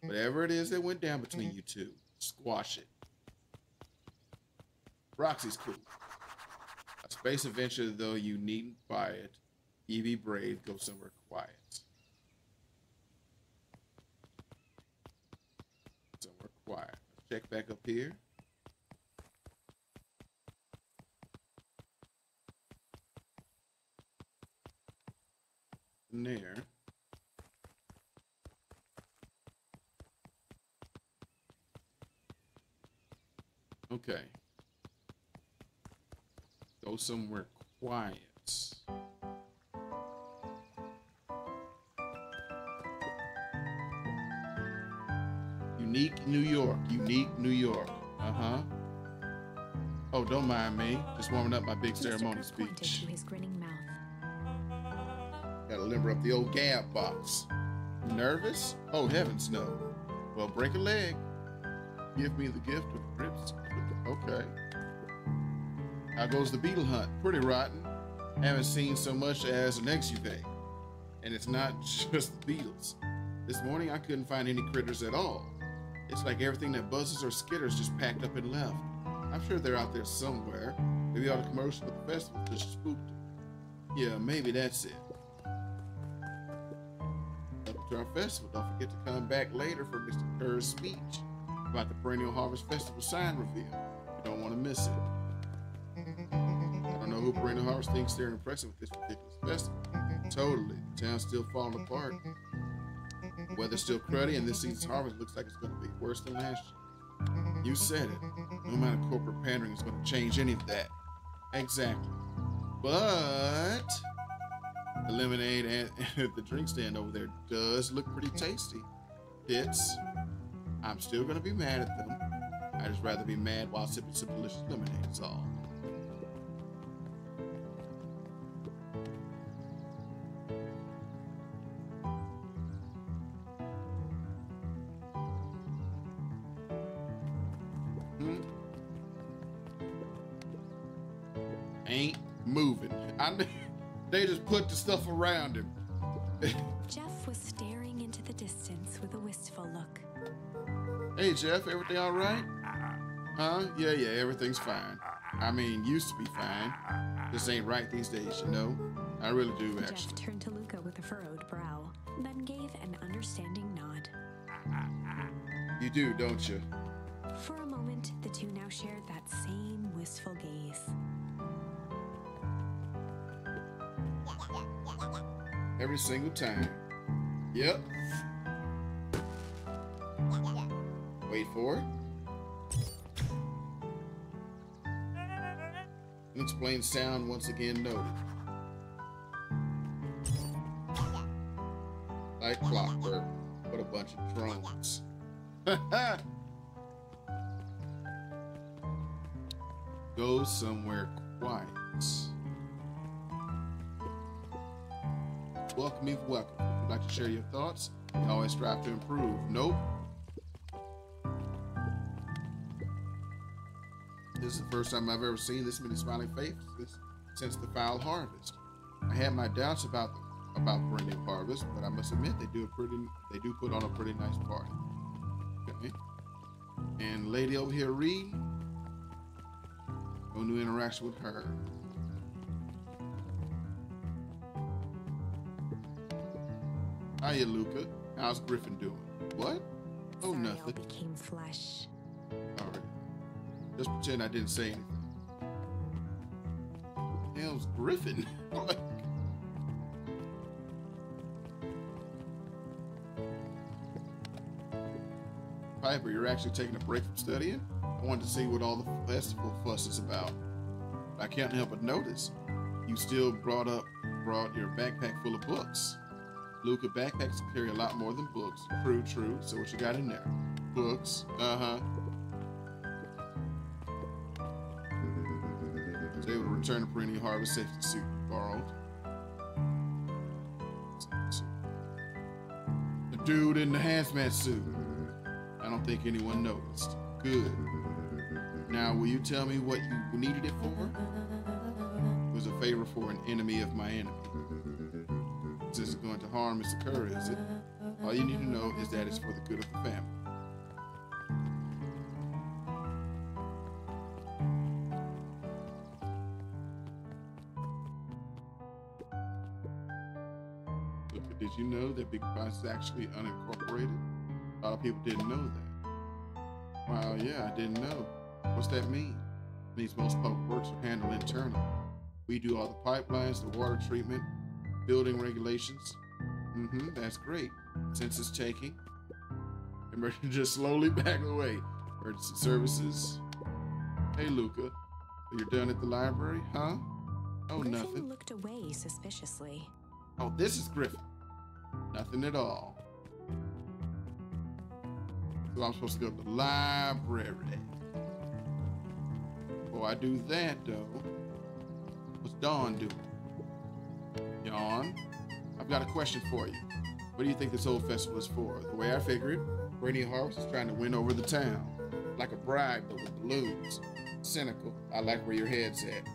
Whatever it is that went down between you two, squash it. Roxy's cool. A space adventure, though you needn't buy it. You be brave, go somewhere quiet. Somewhere quiet. Let's check back up here. In there. Okay. Go somewhere quiet. Unique New York. Unique New York. Oh, don't mind me. Just warming up my big ceremony Mr. Kirk pointed speech. to his grinning mouth. Gotta limber up the old gab box. Nervous? Oh, heavens no. Well, break a leg. Give me the gift of ribs. Okay. How goes the beetle hunt? Pretty rotten. Haven't seen so much as an exuvate. And it's not just the beetles. This morning I couldn't find any critters at all. It's like everything that buzzes or skitters just packed up and left. I'm sure they're out there somewhere. Maybe all the commercial of the festival just spooked them. Yeah, maybe that's it. Welcome to our festival. Don't forget to come back later for Mr. Kerr's speech about the Perennial Harvest Festival sign reveal. You don't want to miss it. I don't know who Perennial Harvest thinks they're impressing with this ridiculous festival. Totally. The town's still falling apart. The weather's still cruddy, and this season's harvest looks like it's going to be worse than last year. You said it. No amount of corporate pandering is going to change any of that. Exactly. But the lemonade and the drink stand over there does look pretty tasty. I'm still going to be mad at them. I'd just rather be mad while sipping some delicious lemonade is all. Ain't moving. They just put the stuff around him. Jeff was staring into the distance with a wistful look. Hey, Jeff, everything all right? Huh? Yeah, everything's fine. I mean, used to be fine. This ain't right these days, you know? I really do, actually. Jeff turned to Luca with a furrowed brow, then gave an understanding nod. You do, don't you? For a moment, the two now shared that same wistful gaze. Every single time. Yep. Wait for it. Unexplained sound once again noted. Like clockwork, but a bunch of drones. Go somewhere quiet. Welcome, Eve, welcome. If you'd like to share your thoughts, you can always strive to improve. Nope. This is the first time I've ever seen this many smiling faces since the foul harvest. I had my doubts about perennial harvest, but I must admit they do put on a pretty nice party. Okay. And lady over here reading. No new interaction with her. Hiya, Luca. How's Griffin doing? What? Oh, Sorry, nothing. all became flesh. All right. Just pretend I didn't say anything. What the hell's Griffin? Like, Piper, you're actually taking a break from studying? I wanted to see what all the festival fuss is about. I can't help but notice you still brought your backpack full of books. Luca, backpacks carry a lot more than books. True, true. So what you got in there? Books. Uh-huh. Was able to return to perennial harvest safety suit borrowed. The dude in the hazmat suit. I don't think anyone noticed. Good. Now, will you tell me what you needed it for? It was a favor for an enemy of my enemy. This isn't going to harm Mr. Kerr, is it? All you need to know is that it's for the good of the family. Look, did you know that Big Boss is actually unincorporated? A lot of people didn't know that. Wow, yeah, I didn't know. What's that mean? It means most public works are handled internally. We do all the pipelines, the water treatment, building regulations. That's great. Census taking. Emergency just slowly back away. Emergency services. Hey, Luca. So you're done at the library, huh? Oh, Griffin nothing. looked away suspiciously. Oh, this is Griffin. Nothing at all. So I'm supposed to go to the library. Before I do that, though, what's Dawn doing? Yawn? I've got a question for you. What do you think this whole festival is for? The way I figure it, Perennial Harvest is trying to win over the town. Like a bride, but with balloons. Cynical. I like where your head's at.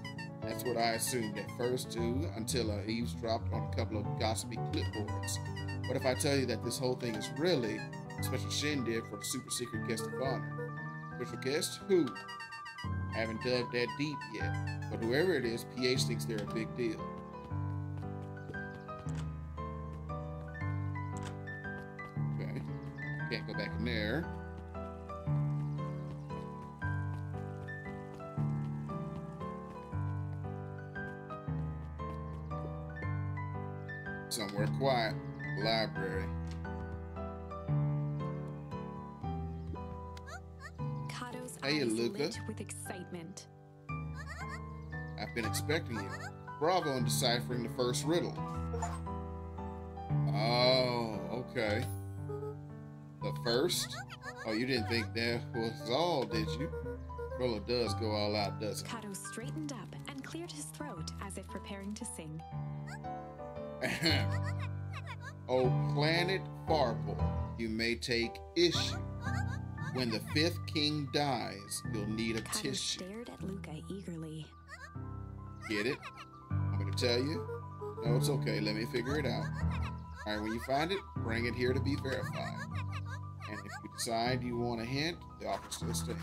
That's what I assumed at first, too, until I eavesdropped on a couple of gossipy clipboards. What if I tell you that this whole thing is really a special shindig for the super secret guest of honor? Special guest? Who? I haven't dug that deep yet, but whoever it is, PH thinks they're a big deal. Okay, can't go back in there. Somewhere quiet, library. Kato's Hey, eyes Luca. lit with excitement. I've been expecting you. Bravo in deciphering the first riddle. Oh, okay. The first? Oh, you didn't think that was all, did you? Rolo does go all out, doesn't he? Kato straightened up and cleared his throat as if preparing to sing. Oh, Planet Farple, you may take issue. When the fifth king dies, you'll need a Kato tissue. stared at Luca eagerly. Get it? I'm gonna tell you? No, it's okay. Let me figure it out. All right, when you find it, bring it here to be verified. And if you decide you want a hint, the offer still stands.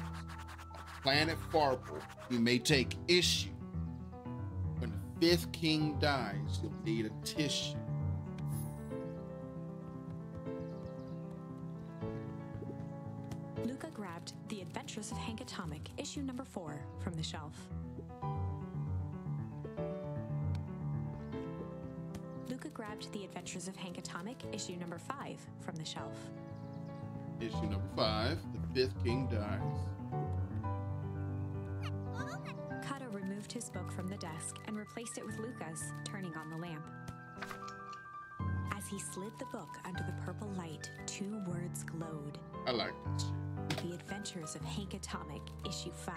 Planet Farple, you may take issue. When the fifth king dies, you'll need a tissue. Luca grabbed The Adventures of Hank Atomic, issue number 4, from the shelf. Luca grabbed The Adventures of Hank Atomic, issue number 5, from the shelf. Issue number 5, the fifth king dies. Kato removed removed his book from the desk and replaced it with Luca's, turning on the lamp. As he slid the book under the purple light, 2 words glowed. I like this shit. The Adventures of Hank Atomic, Issue 5.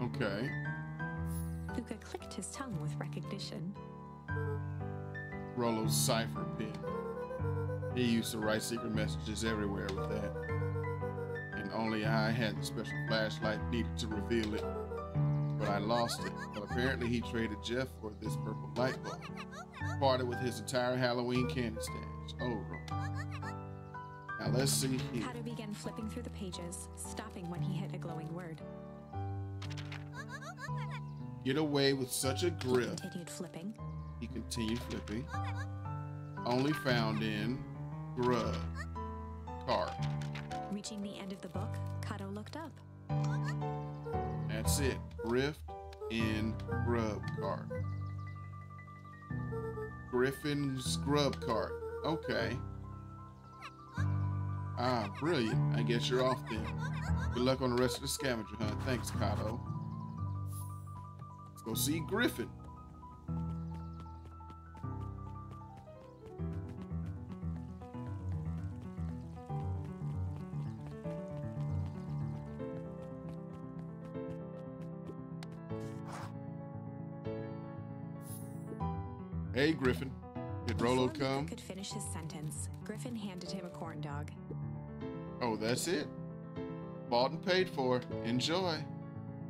Okay. Luca clicked his tongue with recognition. Rollo's cipher pen. He used to write secret messages everywhere with that. And only I had the special flashlight needed to reveal it. But I lost it. But apparently he traded Jeff for this purple light bulb. Parted with his entire Halloween candy stash. Oh, Rollo. Now let's see here. Kato began flipping through the pages, stopping when he hit a glowing word. Get away with such a He grip. continued flipping. He continued flipping. Only found in grub cart. Reaching the end of the book, Kato looked up. That's it. Rift in grub cart. Griffin's grub cart. Okay. Ah, brilliant. I guess you're off then. Good luck on the rest of the scavenger hunt. Thanks, Kato. Let's go see Griffin. Hey, Griffin. Did Rollo Before Luca come? could finish his sentence, Griffin handed him a corn dog. Oh, that's it? Bought and paid for. Enjoy.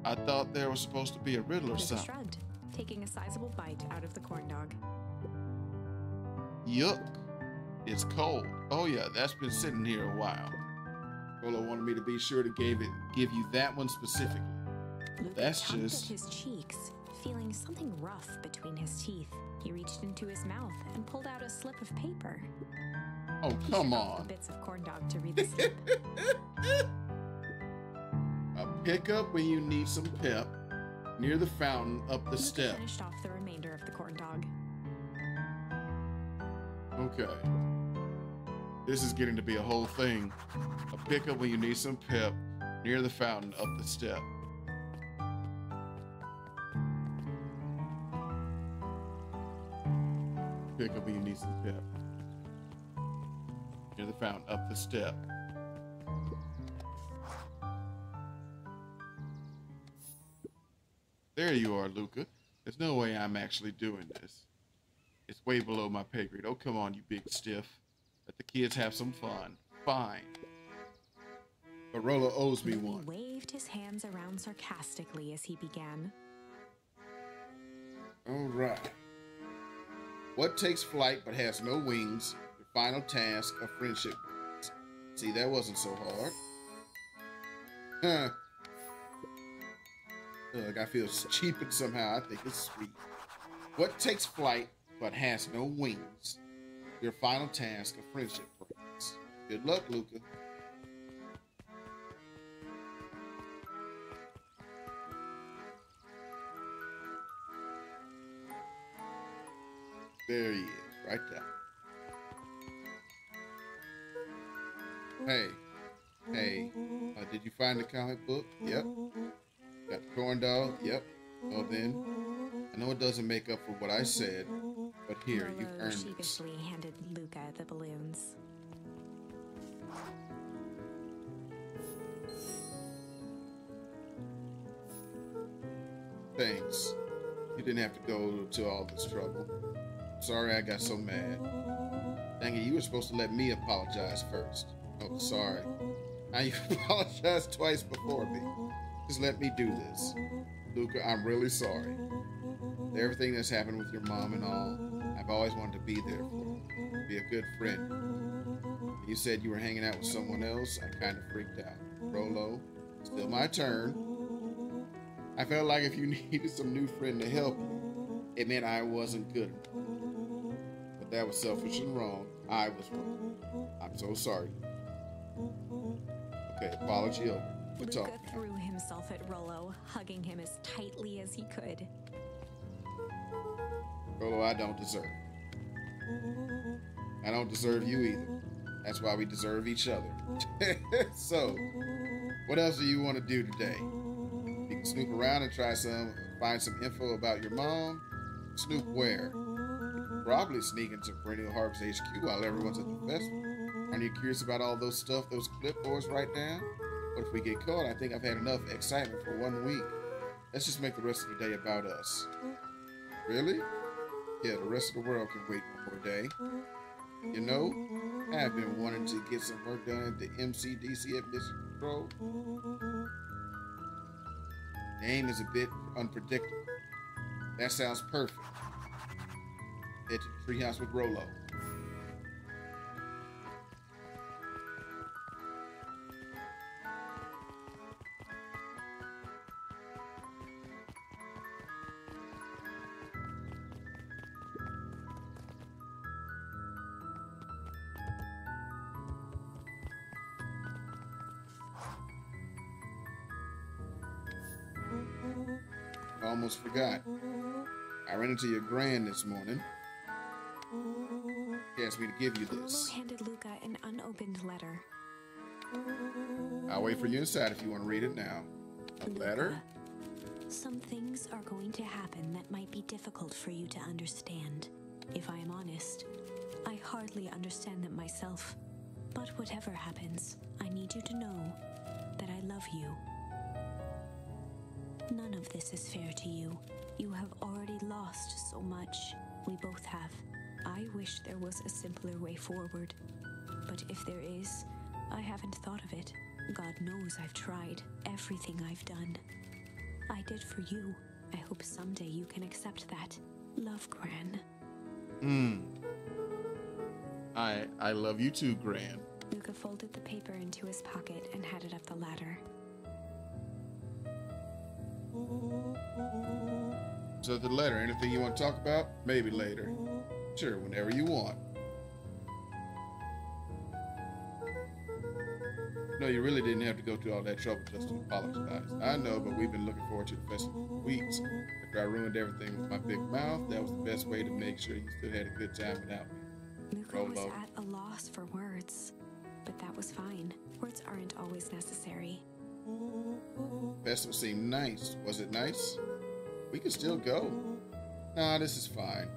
I thought there was supposed to be a riddle or Luca something. shrugged, taking a sizable bite out of the corn dog. Yuck. It's cold. Oh yeah, that's been sitting here a while. Rollo wanted me to be sure to give you that one specifically. Luca That's tugged just- at his cheeks, feeling something rough between his teeth. He reached into his mouth and pulled out a slip of paper. Oh, He come shook off the on. bits of corn dog to read the slip. A pickup when you need some pep. Near the fountain, up the Luca step. finished off the remainder of the corn dog. Okay. This is getting to be a whole thing. A pickup when you need some pep. Near the fountain, up the step. Pickup when you need some pep. Near the fountain, up the step. There you are, Luca. There's no way I'm actually doing this. It's way below my pay grade. Oh, come on, you big stiff. Let the kids have some fun. Fine. But Rollo owes me Louis one. waved his hands around sarcastically as he began. All right. What takes flight but has no wings? The final task of friendship. See, that wasn't so hard. Huh. Ugh, I feel cheapened somehow. I think it's sweet. What takes flight but has no wings? Your final task of friendship points. Good luck, Luca. There he is, right there. Hey, did you find the comic book? Yep. Got the corn dog? Yep. Well then, I know it doesn't make up for what I said, but here, you've Rollo earned it. sheepishly handed Luca the balloons. Thanks. You didn't have to go to all this trouble. Sorry I got so mad. Dang it, you were supposed to let me apologize first. Oh, sorry. Now you apologized twice before me. Just let me do this. Luca, I'm really sorry. Everything that's happened with your mom and all, I've always wanted to be there for you. Be a good friend. When you said you were hanging out with someone else, I kind of freaked out. Rollo, still my turn. I felt like if you needed some new friend to help you, it meant I wasn't good enough. But that was selfish and wrong. I was wrong. I'm so sorry. Okay, apology over. We're Luca talking now. threw himself at Rollo, hugging him as tightly as he could. Rollo, I don't deserve it. I don't deserve you either. That's why we deserve each other. So, what else do you want to do today? Snoop around and find some info about your mom. Snoop where? Probably sneak into Perennial Harvest HQ while everyone's at the festival. Aren't you curious about all those clipboards write down? But if we get caught, I think I've had enough excitement for 1 week. Let's just make the rest of the day about us. Really? Yeah, the rest of the world can wait one more day. You know, I've been wanting to get some work done at the MCDC at Mission Control. The aim is a bit unpredictable. That sounds perfect. Head to the treehouse with Rolo. Almost forgot. I ran into your gran this morning. He asked me to give you this. Rolo handed Luca an unopened letter. I'll wait for you inside if you want to read it now. A letter? Some things are going to happen that might be difficult for you to understand. If I am honest, I hardly understand them myself. But whatever happens, I need you to know that I love you. None of this is fair to you. You have already lost so much. We both have. I wish there was a simpler way forward. But if there is, I haven't thought of it. God knows I've tried everything I've done. I did for you. I hope someday you can accept that. Love, Gran. I love you too, Gran. Luca folded the paper into his pocket and headed up the ladder. So the letter, anything you want to talk about? Maybe later. Sure, whenever you want. No, you really didn't have to go through all that trouble just to apologize. I know, but we've been looking forward to the festival for weeks. After I ruined everything with my big mouth, that was the best way to make sure you still had a good time without me. Luca was at a loss for words, but that was fine. Words aren't always necessary. Festival seemed nice. Was it nice? We can still go. Nah, this is fine.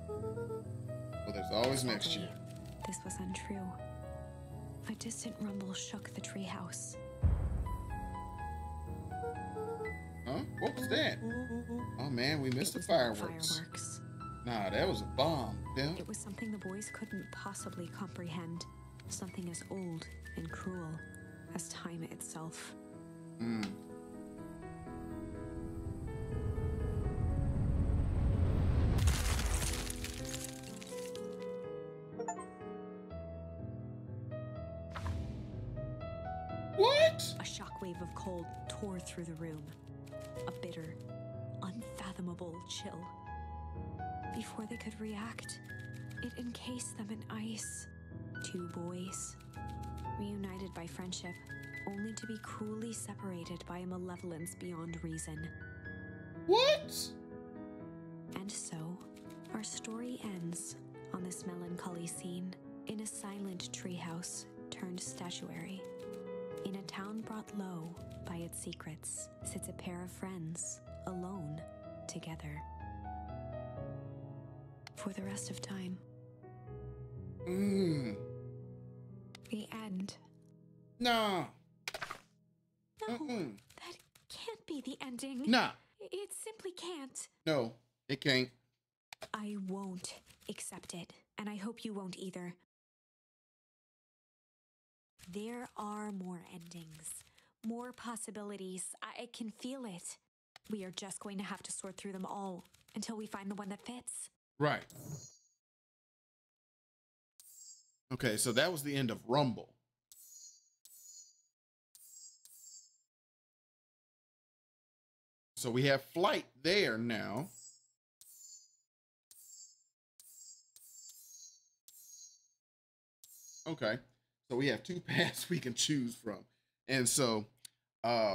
Well, there's always next year. This was untrue. A distant rumble shook the treehouse. Huh? What was that? Oh man, we missed the fireworks. Nah, that was a bomb. Yeah. It was something the boys couldn't possibly comprehend. Something as old and cruel as time itself. What? A shockwave of cold tore through the room. A bitter, unfathomable chill. Before they could react, it encased them in ice. Two boys, reunited by friendship, only to be cruelly separated by a malevolence beyond reason. What? And so, our story ends on this melancholy scene, in a silent treehouse turned statuary. In a town brought low by its secrets, sits a pair of friends, alone, together. For the rest of time. The end. Nah. No, that can't be the ending. Nah. It simply can't. No, it can't. I won't accept it, and I hope you won't either. There are more endings, more possibilities. I can feel it. We are just going to have to sort through them all until we find the one that fits. Right. Okay, so that was the end of Rumble. So we have Flight there now. Okay. So we have two paths we can choose from. And so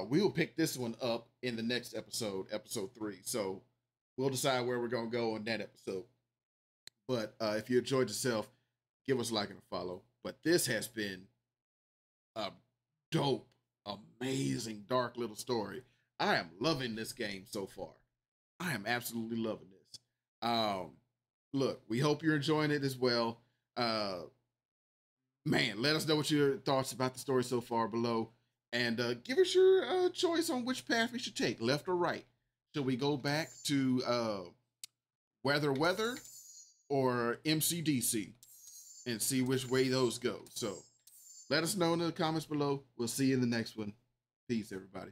we will pick this one up in the next episode, episode 3. So we'll decide where we're going to go in that episode. But if you enjoyed yourself, give us a like and a follow. But this has been a dope, amazing, dark little story. I am loving this game so far. I am absolutely loving this. Look, we hope you're enjoying it as well. Man, let us know what your thoughts about the story so far below, and give us your choice on which path we should take, left or right. Should we go back to Weather or MCDC and see which way those go? So let us know in the comments below. We'll see you in the next one. Peace, everybody.